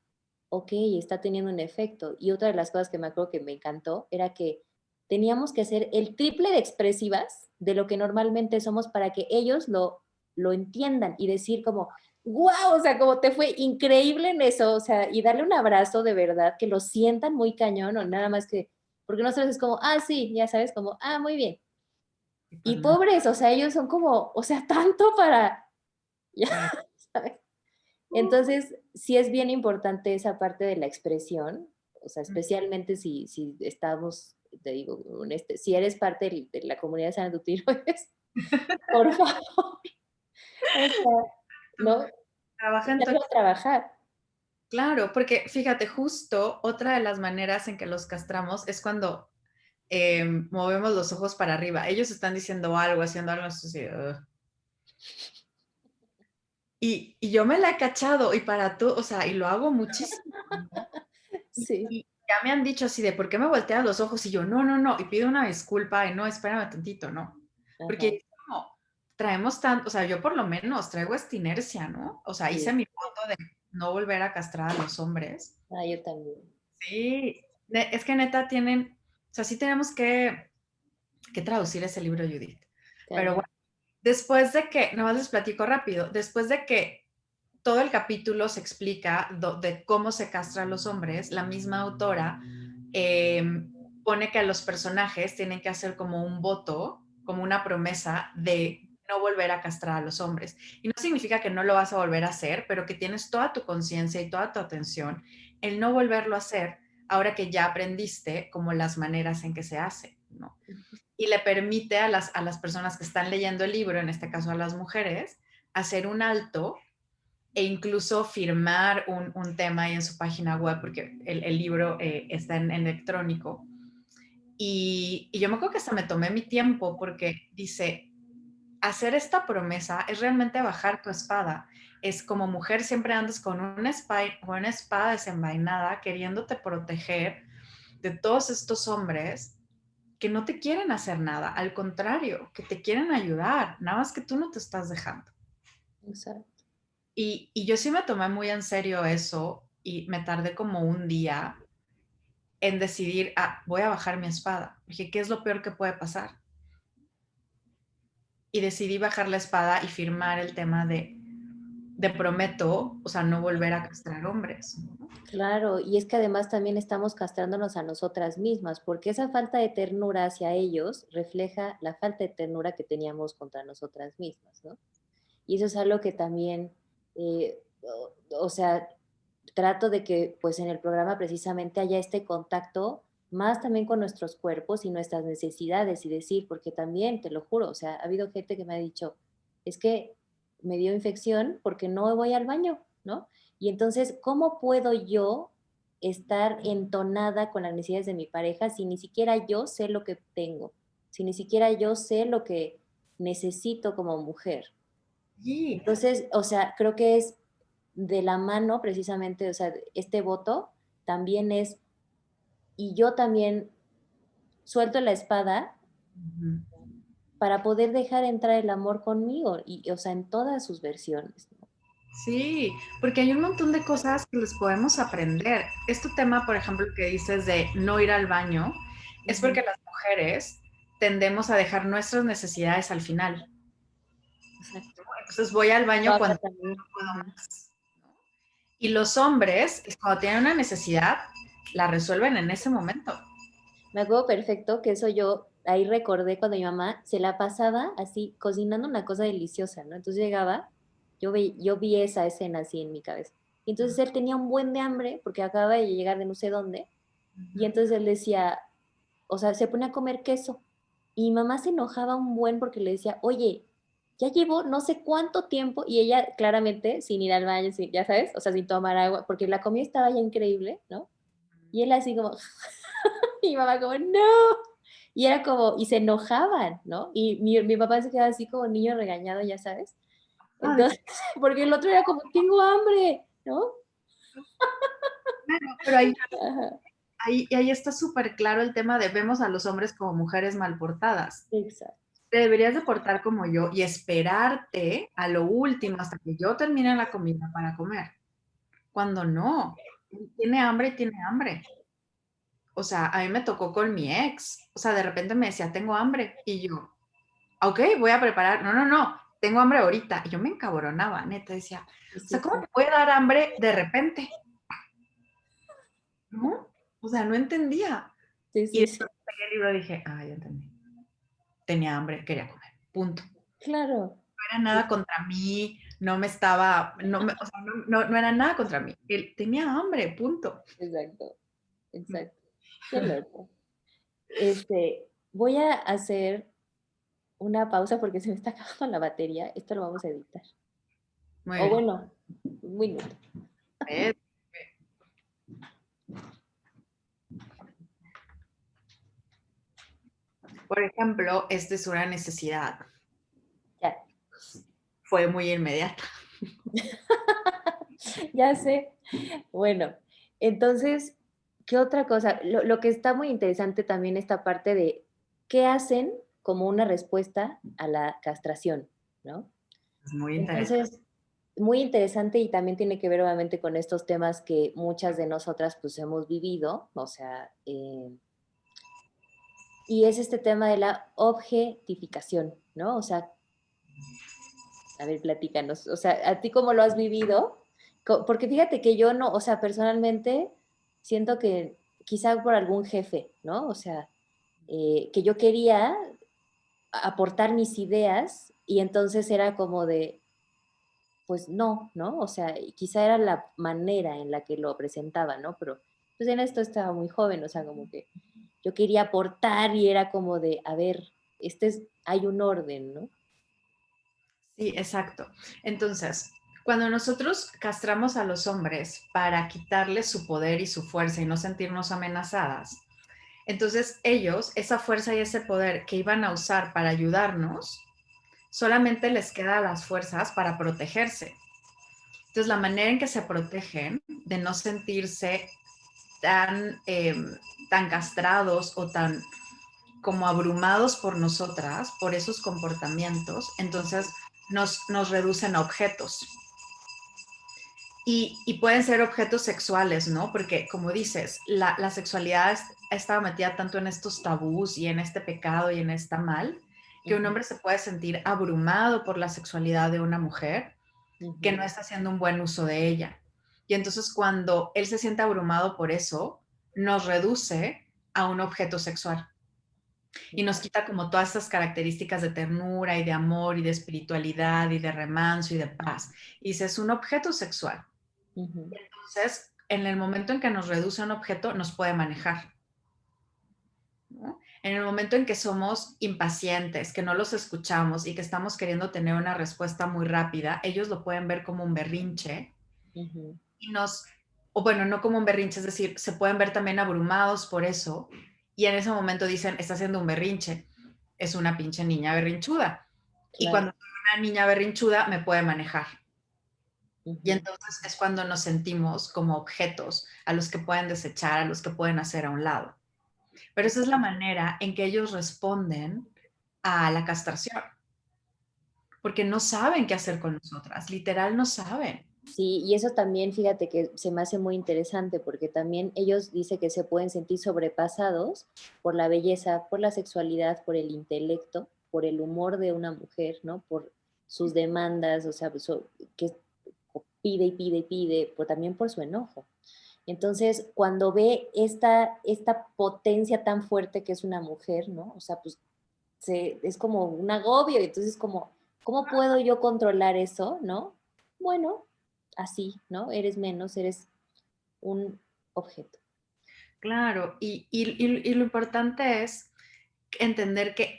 ok, está teniendo un efecto. Y otra de las cosas que me acuerdo que me encantó era que teníamos que ser el triple de expresivas de lo que normalmente somos para que ellos lo entiendan y decir como, wow, o sea, como te fue increíble en eso, o sea, y darle un abrazo de verdad, que lo sientan muy cañón o nada más que, porque nosotros es como, ah, sí, ya sabes, como, ah, muy bien. Y pues Y no, pobres, o sea, ellos son como, o sea, tanto para, ya, claro. ¿sabes? Entonces, sí es bien importante esa parte de la expresión, o sea, especialmente si estamos, te digo, si eres parte de la comunidad de Sana tu Tiroides, por favor, o sea, ¿no? Trabaja en tu. Echarlo a trabajar. Claro, porque fíjate, justo otra de las maneras en que los castramos es cuando movemos los ojos para arriba. Ellos están diciendo algo, haciendo algo así. "Ugh". Y yo me la he cachado y para tú, o sea, y lo hago muchísimo, ¿no? Sí, Y ya me han dicho así de, ¿por qué me volteas los ojos? Y yo, no, no, no, y pido una disculpa y no, espérame tantito, ¿no? Porque ajá, es como, traemos tanto, o sea, yo por lo menos traigo esta inercia, ¿no? O sea, hice sí. mi voto de no volver a castrar a los hombres. Ah, yo también. Sí, es que neta tienen, o sea, sí tenemos que traducir ese libro, Judith. Pero Cañón. bueno, después de que, nomás les platico rápido, después de que todo el capítulo se explica de cómo se castra a los hombres, la misma autora eh, pone que a los personajes tienen que hacer como un voto, como una promesa de no volver a castrar a los hombres. Y no significa que no lo vas a volver a hacer, pero que tienes toda tu conciencia y toda tu atención el no volverlo a hacer ahora que ya aprendiste como las maneras en que se hace, ¿no? Y le permite a las personas que están leyendo el libro, en este caso a las mujeres, hacer un alto e incluso firmar un tema ahí en su página web, porque el libro está en electrónico. Y yo me acuerdo que hasta me tomé mi tiempo porque dice, hacer esta promesa es realmente bajar tu espada. Es como mujer siempre andas con una espada desenvainada queriéndote proteger de todos estos hombres que no te quieren hacer nada, al contrario, que te quieren ayudar, nada más que tú no te estás dejando. Exacto. Y yo sí me tomé muy en serio eso y me tardé como un día en decidir, ah, voy a bajar mi espada. Dije, ¿qué es lo peor que puede pasar? Y decidí bajar la espada y firmar el tema de prometo, o sea, no volver a castrar hombres, ¿no? Claro, y es que además también estamos castrándonos a nosotras mismas, porque esa falta de ternura hacia ellos refleja la falta de ternura que teníamos contra nosotras mismas, ¿no? Y eso es algo que también, o sea, trato de que pues en el programa precisamente haya este contacto más también con nuestros cuerpos y nuestras necesidades y decir, porque también, te lo juro, o sea, ha habido gente que me ha dicho, es que me dio infección porque no voy al baño, ¿no? Y entonces, ¿cómo puedo yo estar entonada con las necesidades de mi pareja si ni siquiera yo sé lo que tengo, si ni siquiera yo sé lo que necesito como mujer? Y Entonces, o sea, creo que es de la mano precisamente, o sea, este voto también es, y yo también suelto la espada ujú. para poder dejar entrar el amor conmigo, y, o sea, en todas sus versiones, ¿no? Sí, porque hay un montón de cosas que les podemos aprender. Este tema, por ejemplo, que dices de no ir al baño, es porque Ujú, las mujeres tendemos a dejar nuestras necesidades al final. exacto. Entonces voy al Lo baño habla cuando también. no puedo Ujú. más. Y los hombres, cuando tienen una necesidad, la resuelven en ese momento. Me acuerdo perfecto que eso yo ahí recordé cuando mi mamá se la pasaba así cocinando una cosa deliciosa, ¿no? Entonces llegaba, yo vi esa escena así en mi cabeza. Y entonces él tenía un buen de hambre porque acaba de llegar de no sé dónde. Y entonces él decía, o sea, se pone a comer queso. Y mi mamá se enojaba un buen porque le decía, oye, ya llevo no sé cuánto tiempo y ella claramente sin ir al baño, ya sabes, o sea, sin tomar agua, porque la comida estaba ya increíble, ¿no? Y él así como, y mi mamá como, no. Y era como, y se enojaban, ¿no? Y mi papá se quedaba así como niño regañado, ya sabes. Ay, Entonces, porque el otro era como, tengo hambre, ¿no? claro, pero ahí, Ajá, ahí está súper claro el tema de vemos a los hombres como mujeres mal portadas. exacto. Te deberías de portar como yo y esperarte a lo último hasta que yo termine la comida para comer. Cuando no, tiene hambre y tiene hambre. O sea, a mí me tocó con mi ex. O sea, de repente me decía, tengo hambre. Y yo, ok, voy a preparar. No, no, no, tengo hambre ahorita. Y yo me encabronaba, neta, decía, Sí, o sí, sea, ¿cómo sí. te puede dar hambre de repente? ¿No? O sea, no entendía. Sí, Y sí, después sí. pegué el libro y dije, ah, ya entendí. Tenía hambre, quería comer. Punto. Claro. No era nada contra mí, no me estaba, no, o sea, no era nada contra mí. Él tenía hambre, punto. Exacto, exacto. Qué loco. Voy a hacer una pausa porque se me está acabando la batería. Esto lo vamos a editar. Muy O bien. bueno, un minuto. ¿Ves? Por ejemplo, esta es una necesidad. Ya. Fue muy inmediata. Ya sé. Bueno, entonces, ¿qué otra cosa? Lo que está muy interesante también esta parte de qué hacen como una respuesta a la castración, ¿no? Es muy interesante. Entonces, muy interesante y también tiene que ver obviamente con estos temas que muchas de nosotras pues hemos vivido, o sea, y es este tema de la objetificación, ¿no? O sea, a ver, platícanos, o sea, ¿a ti cómo lo has vivido? Porque fíjate que yo no, o sea, personalmente siento que quizá por algún jefe, ¿no? O sea, que yo quería aportar mis ideas y entonces era como de, pues no, ¿no? O sea, quizá era la manera en la que lo presentaba, ¿no? Pero pues en esto estaba muy joven, o sea, como que yo quería aportar y era como de, a ver, hay un orden, ¿no? Sí, exacto. Entonces, cuando nosotros castramos a los hombres para quitarles su poder y su fuerza y no sentirnos amenazadas, entonces ellos, esa fuerza y ese poder que iban a usar para ayudarnos, solamente les queda las fuerzas para protegerse. Entonces, la manera en que se protegen de no sentirse tan, tan castrados o tan como abrumados por nosotras, por esos comportamientos, entonces nos reducen a objetos. Y pueden ser objetos sexuales, ¿no? Porque como dices, la sexualidad ha estado metida tanto en estos tabús y en este pecado y en esta mal, que un Ujú, hombre se puede sentir abrumado por la sexualidad de una mujer que no ujú, está haciendo un buen uso de ella. Y entonces cuando él se siente abrumado por eso, nos reduce a un objeto sexual y nos exacto, quita como todas estas características de ternura y de amor y de espiritualidad y de remanso y de paz. Y dice, es un objeto sexual. ujú, Entonces, en el momento en que nos reduce a un objeto, nos puede manejar, ¿no? En el momento en que somos impacientes, que no los escuchamos y que estamos queriendo tener una respuesta muy rápida, ellos lo pueden ver como un berrinche ujú, y o bueno, no como un berrinche, es decir, se pueden ver también abrumados por eso y en ese momento dicen, está haciendo un berrinche, es una pinche niña berrinchuda. Y claro, cuando soy una niña berrinchuda, me puede manejar. Y ujú, entonces es cuando nos sentimos como objetos a los que pueden desechar, a los que pueden hacer a un lado. Pero esa es la manera en que ellos responden a la castración, porque no saben qué hacer con nosotras, literal no saben. sí, y eso también, fíjate que se me hace muy interesante porque también ellos dicen que se pueden sentir sobrepasados por la belleza, por la sexualidad, por el intelecto, por el humor de una mujer, ¿no? Por sus demandas, o sea, que pide y pide y pide, pero también por su enojo. Entonces, cuando ve esta potencia tan fuerte que es una mujer, ¿no? O sea, pues es como un agobio, y entonces como, ¿cómo puedo yo controlar eso, no? Bueno, así, ¿no? Eres menos, eres un objeto. Claro, y lo importante es entender que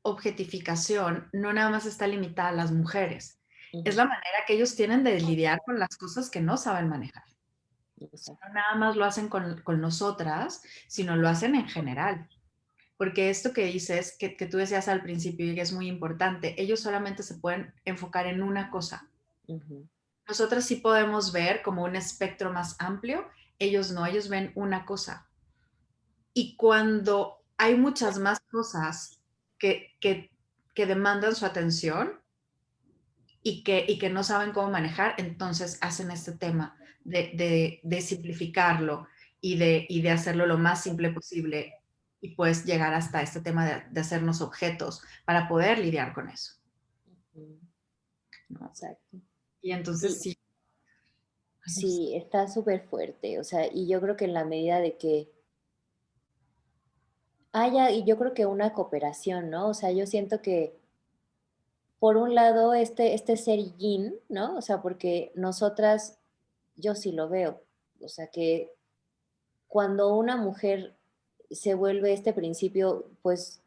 objetificación no nada más está limitada a las mujeres, es Ujú, la manera que ellos tienen de lidiar con las cosas que no saben manejar. O sea, exacto. no nada más lo hacen con nosotras, sino lo hacen en general. Porque esto que dices, que tú decías al principio y que es muy importante, ellos solamente se pueden enfocar en una cosa. Ujú, Nosotras sí podemos ver como un espectro más amplio, ellos no, ellos ven una cosa. Y cuando hay muchas más cosas que demandan su atención y que no saben cómo manejar, entonces hacen este tema de simplificarlo y de hacerlo lo más simple posible y pues llegar hasta este tema de hacernos objetos para poder lidiar con eso, ujú, ¿no? exacto. Y entonces Sí, sí, ay, no sé. sí, está súper fuerte, o sea, y yo creo que en la medida de que haya, y yo creo que una cooperación, ¿no? O sea, yo siento que, por un lado, este ser yin, ¿no? O sea, porque nosotras, yo sí lo veo, o sea, que cuando una mujer se vuelve este principio, pues,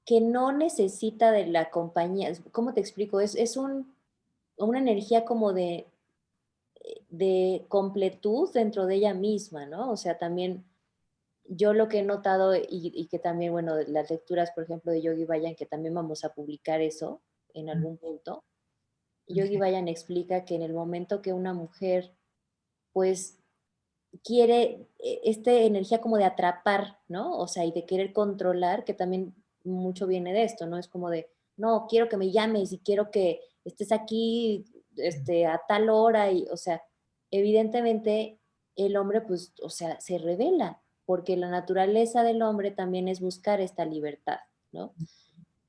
que no necesita de la compañía, ¿cómo te explico? Una energía como de completud dentro de ella misma, ¿no? O sea, también yo lo que he notado y que también, bueno, las lecturas, por ejemplo, de Yogi Bayan, que también vamos a publicar eso en algún punto, Yogi Okay. Bayan explica que en el momento que una mujer, pues, quiere esta energía como de atrapar, ¿no? O sea, y de querer controlar, que también mucho viene de esto, ¿no? Es como de, no, quiero que me llames y quiero que estés aquí a tal hora y, o sea, evidentemente el hombre, pues, o sea, se revela, porque la naturaleza del hombre también es buscar esta libertad, ¿no?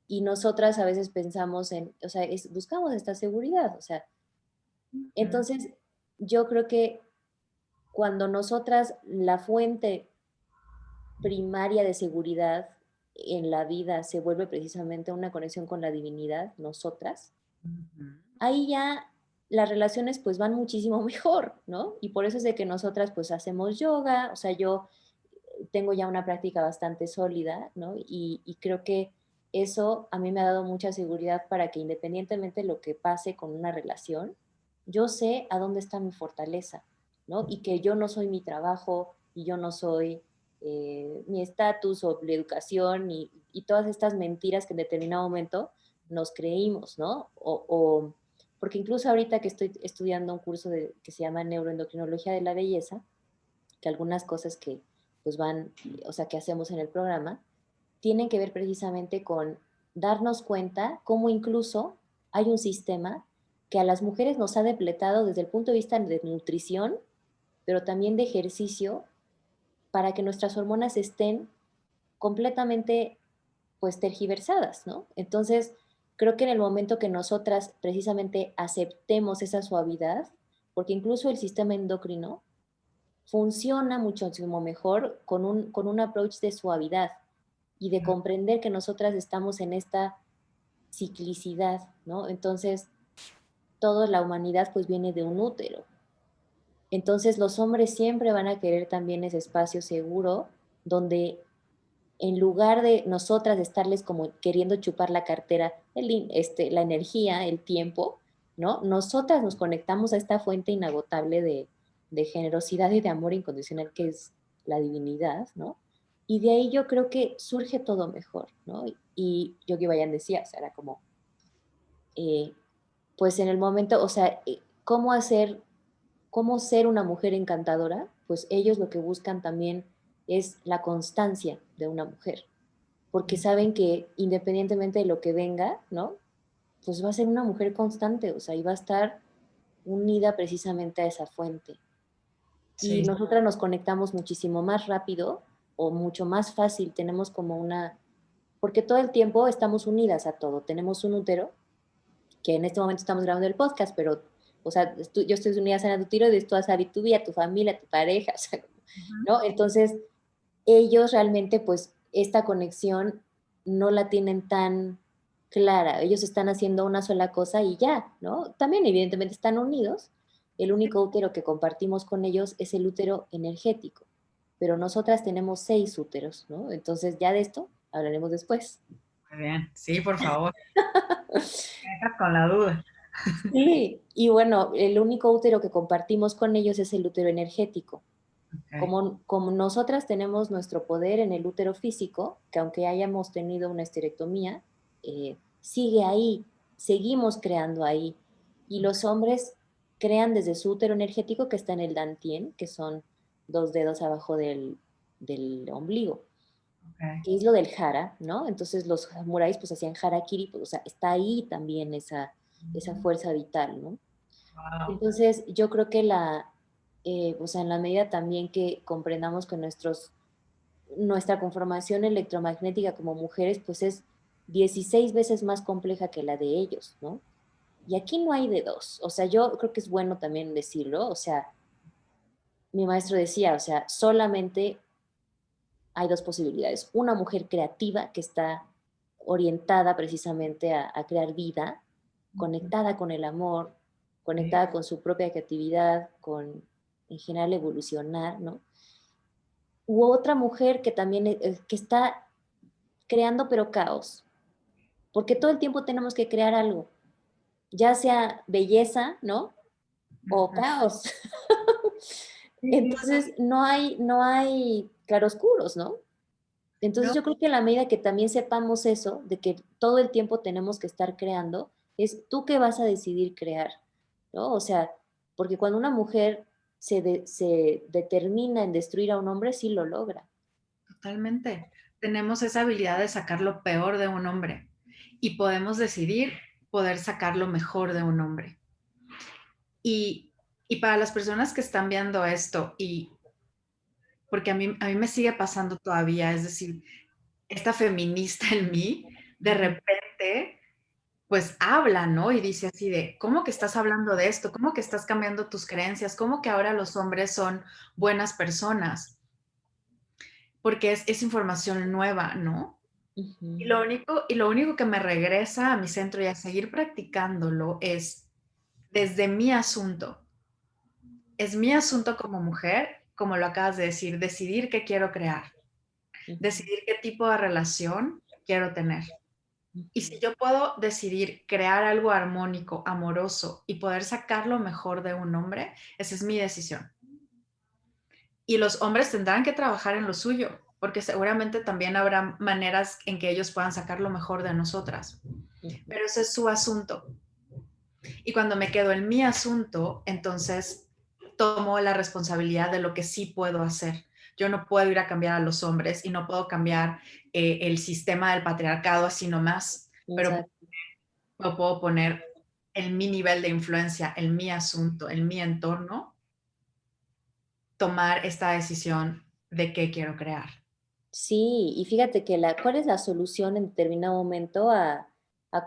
Y nosotras a veces pensamos en, o sea, buscamos esta seguridad, o sea, Ujú, entonces yo creo que cuando nosotras la fuente primaria de seguridad en la vida se vuelve precisamente una conexión con la divinidad, nosotras, ujú. ahí ya las relaciones pues van muchísimo mejor, ¿no? Y por eso es de que nosotras pues hacemos yoga, o sea, yo tengo ya una práctica bastante sólida, ¿no? Y creo que eso a mí me ha dado mucha seguridad para que independientemente de lo que pase con una relación, yo sé a dónde está mi fortaleza, ¿no? Y que yo no soy mi trabajo y yo no soy mi estatus o mi educación y todas estas mentiras que en determinado momento nos creímos, ¿no? Porque incluso ahorita que estoy estudiando un curso que se llama Neuroendocrinología de la Belleza, que algunas cosas que pues van, o sea, que hacemos en el programa, tienen que ver precisamente con darnos cuenta cómo incluso hay un sistema que a las mujeres nos ha depletado desde el punto de vista de nutrición, pero también de ejercicio, para que nuestras hormonas estén completamente pues tergiversadas, ¿no? Entonces, creo que en el momento que nosotras precisamente aceptemos esa suavidad, porque incluso el sistema endocrino funciona muchísimo mejor con un approach de suavidad y de comprender que nosotras estamos en esta ciclicidad, ¿no? Entonces, toda la humanidad pues viene de un útero. Entonces, los hombres siempre van a querer también ese espacio seguro donde en lugar de nosotras estarles como queriendo chupar la cartera, la energía, el tiempo, ¿no? Nosotras nos conectamos a esta fuente inagotable de generosidad y de amor incondicional que es la divinidad, ¿no? Y de ahí yo creo que surge todo mejor, ¿no? Y Yogi Bayan decía, o sea, era como, eh, pues en el momento, o sea, cómo ser una mujer encantadora, pues ellos lo que buscan también es la constancia de una mujer, porque saben que independientemente de lo que venga, ¿no? Pues va a ser una mujer constante, o sea, y va a estar unida precisamente a esa fuente. Y Sí, nosotras nos conectamos muchísimo más rápido o mucho más fácil, tenemos como porque todo el tiempo estamos unidas a todo, tenemos un útero, que en este momento estamos grabando el podcast, pero, o sea, yo estoy unida a tu tiroides, tú a Sari, tu vida, tu familia, tu pareja, o sea, ujú, ¿no? Entonces, ellos realmente pues esta conexión no la tienen tan clara, ellos están haciendo una sola cosa y ya, ¿no? También evidentemente están unidos, el único útero que compartimos con ellos es el útero energético, pero nosotras tenemos 6 úteros, ¿no? Entonces ya de esto hablaremos después. Muy bien, sí, por favor, me dejas con la duda. Sí, y bueno, el único útero que compartimos con ellos es el útero energético. Ok, Como nosotras tenemos nuestro poder en el útero físico, que aunque hayamos tenido una esterectomía, sigue ahí, seguimos creando ahí. Y los hombres crean desde su útero energético que está en el dantien, que son 2 dedos abajo del ombligo, ok. que es lo del jara, ¿no? Entonces los samuráis pues hacían harakiri, pues, o sea, está ahí también esa fuerza vital, ¿no? Wow. Entonces, yo creo que o sea, en la medida también que comprendamos que nuestra conformación electromagnética como mujeres, pues es 16 veces más compleja que la de ellos, ¿no? Y aquí no hay de dos. O sea, yo creo que es bueno también decirlo. O sea, mi maestro decía, o sea, solamente hay dos posibilidades. Una mujer creativa que está orientada precisamente a crear vida, conectada con el amor, Sí, conectada con su propia creatividad, en general evolucionar, ¿no? U otra mujer que también que está creando pero caos, porque todo el tiempo tenemos que crear algo, ya sea belleza, ¿no? O ujú. caos. Sí, sí, sí. Entonces, no hay claroscuros, ¿no? Entonces No, yo creo que a la medida que también sepamos eso, de que todo el tiempo tenemos que estar creando, es tú que vas a decidir crear, ¿no? O sea, porque cuando una mujer se determina en destruir a un hombre, sí lo logra. totalmente. Tenemos esa habilidad de sacar lo peor de un hombre y podemos decidir poder sacar lo mejor de un hombre. Y, y para las personas que están viendo esto, y porque a mí me sigue pasando todavía, es decir, esta feminista en mí, de Ujú. repente, pues habla, ¿no? Y dice así de, ¿cómo que estás hablando de esto? ¿Cómo que estás cambiando tus creencias? ¿Cómo que ahora los hombres son buenas personas? Porque es información nueva, ¿no? Ujú. Y lo único que me regresa a mi centro y a seguir practicándolo es desde mi asunto. Es mi asunto como mujer, como lo acabas de decir, decidir qué quiero crear, Ujú. decidir qué tipo de relación quiero tener. Y Ujú. si yo puedo decidir crear algo armónico, amoroso y poder sacar lo mejor de un hombre, esa es mi decisión. Y los hombres tendrán que trabajar en lo suyo, porque seguramente también habrá maneras en que ellos puedan sacar lo mejor de nosotras. Ujú. Pero ese es su asunto. Y cuando me quedo en mi asunto, entonces tomo la responsabilidad de lo que sí puedo hacer. Yo no puedo ir a cambiar a los hombres y no puedo cambiar el sistema del patriarcado así nomás, pero Exacto. puedo poner en mi nivel de influencia, en mi asunto, en mi entorno, tomar esta decisión de qué quiero crear. Sí, y fíjate que ¿cuál es la solución en determinado momento a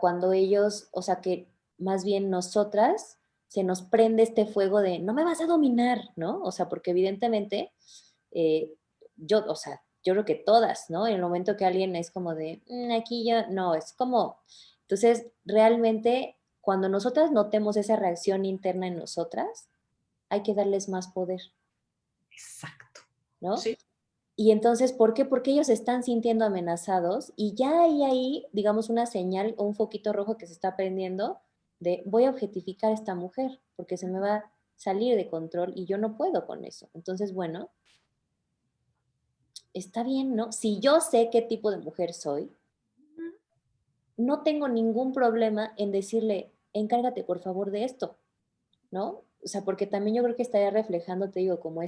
cuando ellos, o sea, que más bien nosotras se nos prende este fuego de no me vas a dominar, ¿no? O sea, porque evidentemente eh, o sea, yo creo que todas, ¿no? En el momento que alguien es como de, aquí ya, no, es como, entonces realmente cuando nosotras notemos esa reacción interna en nosotras, hay que darles más poder, Exacto. ¿no? Sí, Y entonces, ¿por qué? Porque ellos se están sintiendo amenazados y ya hay ahí, digamos, una señal o un foquito rojo que se está prendiendo de voy a objetificar a esta mujer porque se me va a salir de control y yo no puedo con eso. Entonces, bueno, está bien, ¿no? Si yo sé qué tipo de mujer soy, no tengo ningún problema en decirle, encárgate por favor de esto, ¿no? O sea, porque también yo creo que estaría reflejando, te digo, como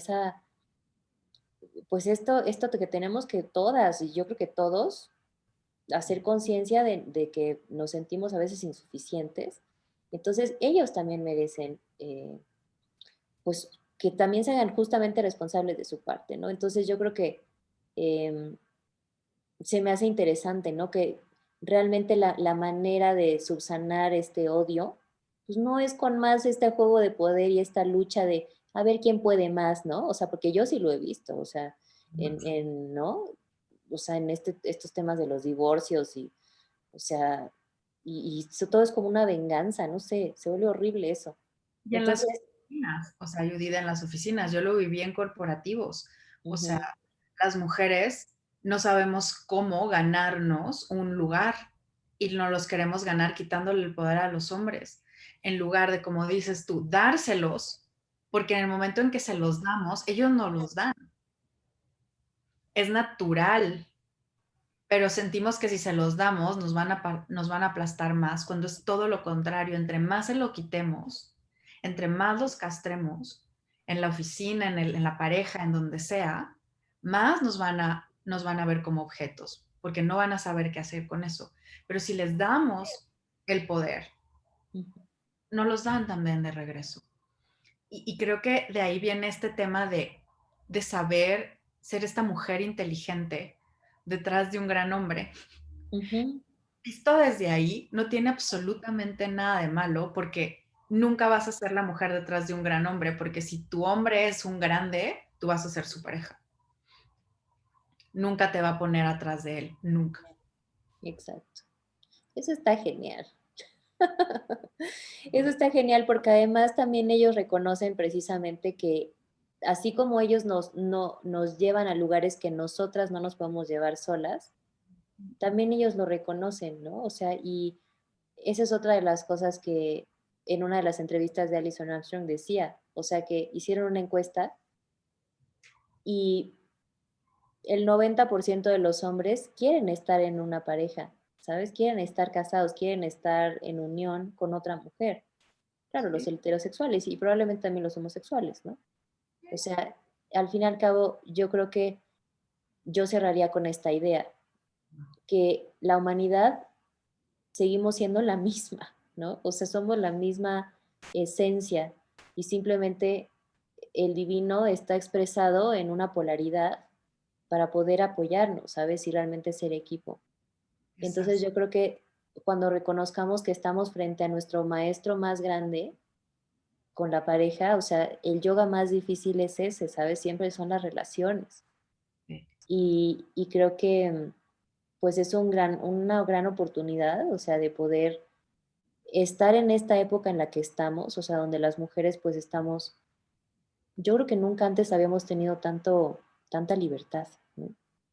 pues esto que tenemos que todas, y yo creo que todos, hacer conciencia de que nos sentimos a veces insuficientes. Entonces, ellos también merecen, pues, que también se hagan justamente responsables de su parte, ¿no? Entonces, yo creo que eh, se me hace interesante, ¿no? Que realmente la manera de subsanar este odio, pues no es con más este juego de poder y esta lucha de a ver quién puede más, ¿no? O sea, porque yo sí lo he visto, o sea, ¿no? O sea, en estos temas de los divorcios y, o sea, todo es como una venganza, no sé, se vuelve horrible eso. y en las Entonces, oficinas, o sea, Judith, en las oficinas, yo lo viví en corporativos, o sea, ujú, las mujeres no sabemos cómo ganarnos un lugar y no los queremos ganar quitándole el poder a los hombres, en lugar de, como dices tú, dárselos, porque en el momento en que se los damos, ellos no los dan. Es natural, pero sentimos que si se los damos nos van a aplastar más, cuando es todo lo contrario. Entre más se lo quitemos, entre más los castremos, en la oficina, en la pareja, en donde sea, más nos van a ver como objetos, porque no van a saber qué hacer con eso. Pero si les damos el poder, no los dan también de regreso. Y creo que de ahí viene este tema de saber ser esta mujer inteligente detrás de un gran hombre. Ujú. Visto desde ahí, no tiene absolutamente nada de malo, porque nunca vas a ser la mujer detrás de un gran hombre, porque si tu hombre es un grande, tú vas a ser su pareja. Nunca te va a poner atrás de él, nunca. Exacto. Eso está genial. Eso está genial porque además también ellos reconocen precisamente que así como ellos nos llevan a lugares que nosotras no nos podemos llevar solas, también ellos lo reconocen, ¿no? O sea, y esa es otra de las cosas que en una de las entrevistas de Alison Armstrong decía, o sea, que hicieron una encuesta y el 90% de los hombres quieren estar en una pareja, ¿sabes? Quieren estar casados, quieren estar en unión con otra mujer. Claro, los Sí. heterosexuales y probablemente también los homosexuales, ¿no? O sea, al fin y al cabo, yo creo que yo cerraría con esta idea, que la humanidad seguimos siendo la misma, ¿no? O sea, somos la misma esencia y simplemente el divino está expresado en una polaridad para poder apoyarnos, ¿sabes? Y realmente ser equipo. Entonces Exacto. yo creo que cuando reconozcamos que estamos frente a nuestro maestro más grande con la pareja, o sea, el yoga más difícil es ese, ¿sabes? Siempre son las relaciones. Sí. Y creo que pues es una gran oportunidad, o sea, de poder estar en esta época en la que estamos, o sea, donde las mujeres pues estamos, yo creo que nunca antes habíamos tenido tanta libertad, ¿no?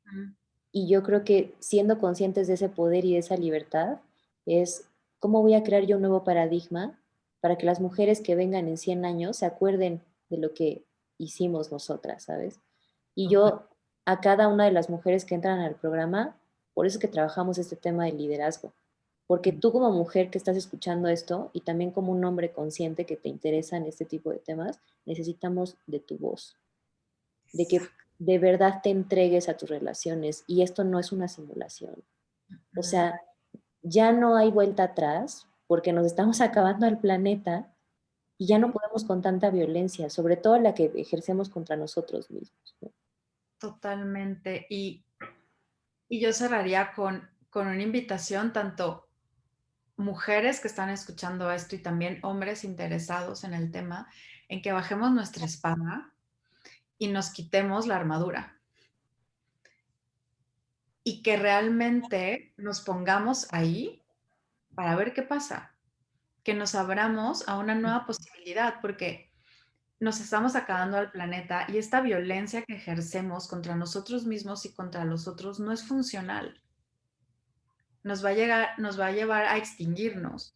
Mm. Y yo creo que siendo conscientes de ese poder y de esa libertad, es cómo voy a crear yo un nuevo paradigma para que las mujeres que vengan en 100 años se acuerden de lo que hicimos nosotras, ¿sabes? Y Total. yo, a cada una de las mujeres que entran al programa, por eso es que trabajamos este tema de liderazgo. Porque Mm. tú como mujer que estás escuchando esto y también como un hombre consciente que te interesa en este tipo de temas, necesitamos de tu voz, de que Exacto. de verdad te entregues a tus relaciones y esto no es una simulación. O Mm. sea, ya no hay vuelta atrás porque nos estamos acabando al planeta y ya no Sí, podemos con tanta violencia, sobre todo la que ejercemos contra nosotros mismos, ¿no? totalmente. Y yo cerraría con una invitación tanto mujeres que están escuchando esto y también hombres interesados en el tema, en que bajemos nuestra espada y nos quitemos la armadura y que realmente nos pongamos ahí para ver qué pasa, que nos abramos a una nueva posibilidad, porque nos estamos acabando al planeta y esta violencia que ejercemos contra nosotros mismos y contra los otros no es funcional. Nos va a llevar a extinguirnos,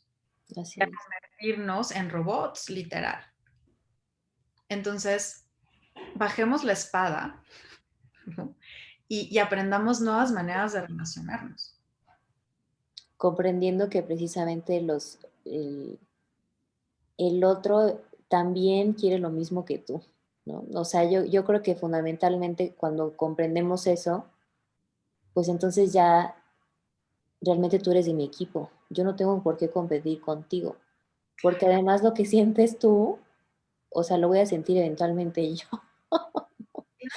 Así a es. convertirnos en robots, literal. Entonces, bajemos la espada, ¿no? Y aprendamos nuevas maneras de relacionarnos. Comprendiendo que precisamente el otro también quiere lo mismo que tú, ¿no? O sea, yo creo que fundamentalmente cuando comprendemos eso, pues entonces ya realmente tú eres de mi equipo. Yo no tengo por qué competir contigo, porque además lo que sientes tú, o sea, lo voy a sentir eventualmente yo.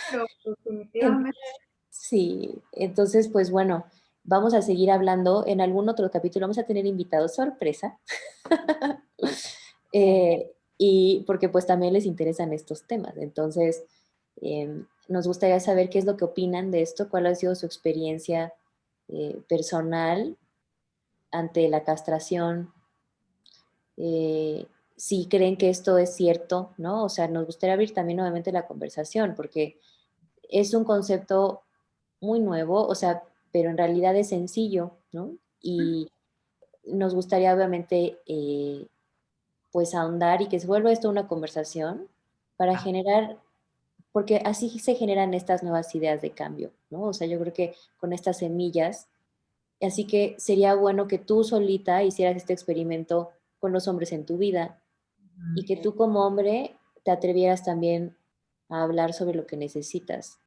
Claro, En- definitivamente. Sí, entonces, pues bueno, vamos a seguir hablando en algún otro capítulo. Vamos a tener invitados sorpresa. Y porque pues también les interesan estos temas. Entonces, nos gustaría saber qué es lo que opinan de esto, cuál ha sido su experiencia personal ante la castración, si creen que esto es cierto, ¿no? O sea, nos gustaría abrir también nuevamente la conversación, porque es un concepto muy nuevo, o sea, pero en realidad es sencillo, ¿no? Y nos gustaría obviamente pues ahondar y que se vuelva esto una conversación para Ah, generar, porque así se generan estas nuevas ideas de cambio, ¿no? O sea, yo creo que con estas semillas, así que sería bueno que tú solita hicieras este experimento con los hombres en tu vida y ujú. que tú como hombre te atrevieras también a hablar sobre lo que necesitas.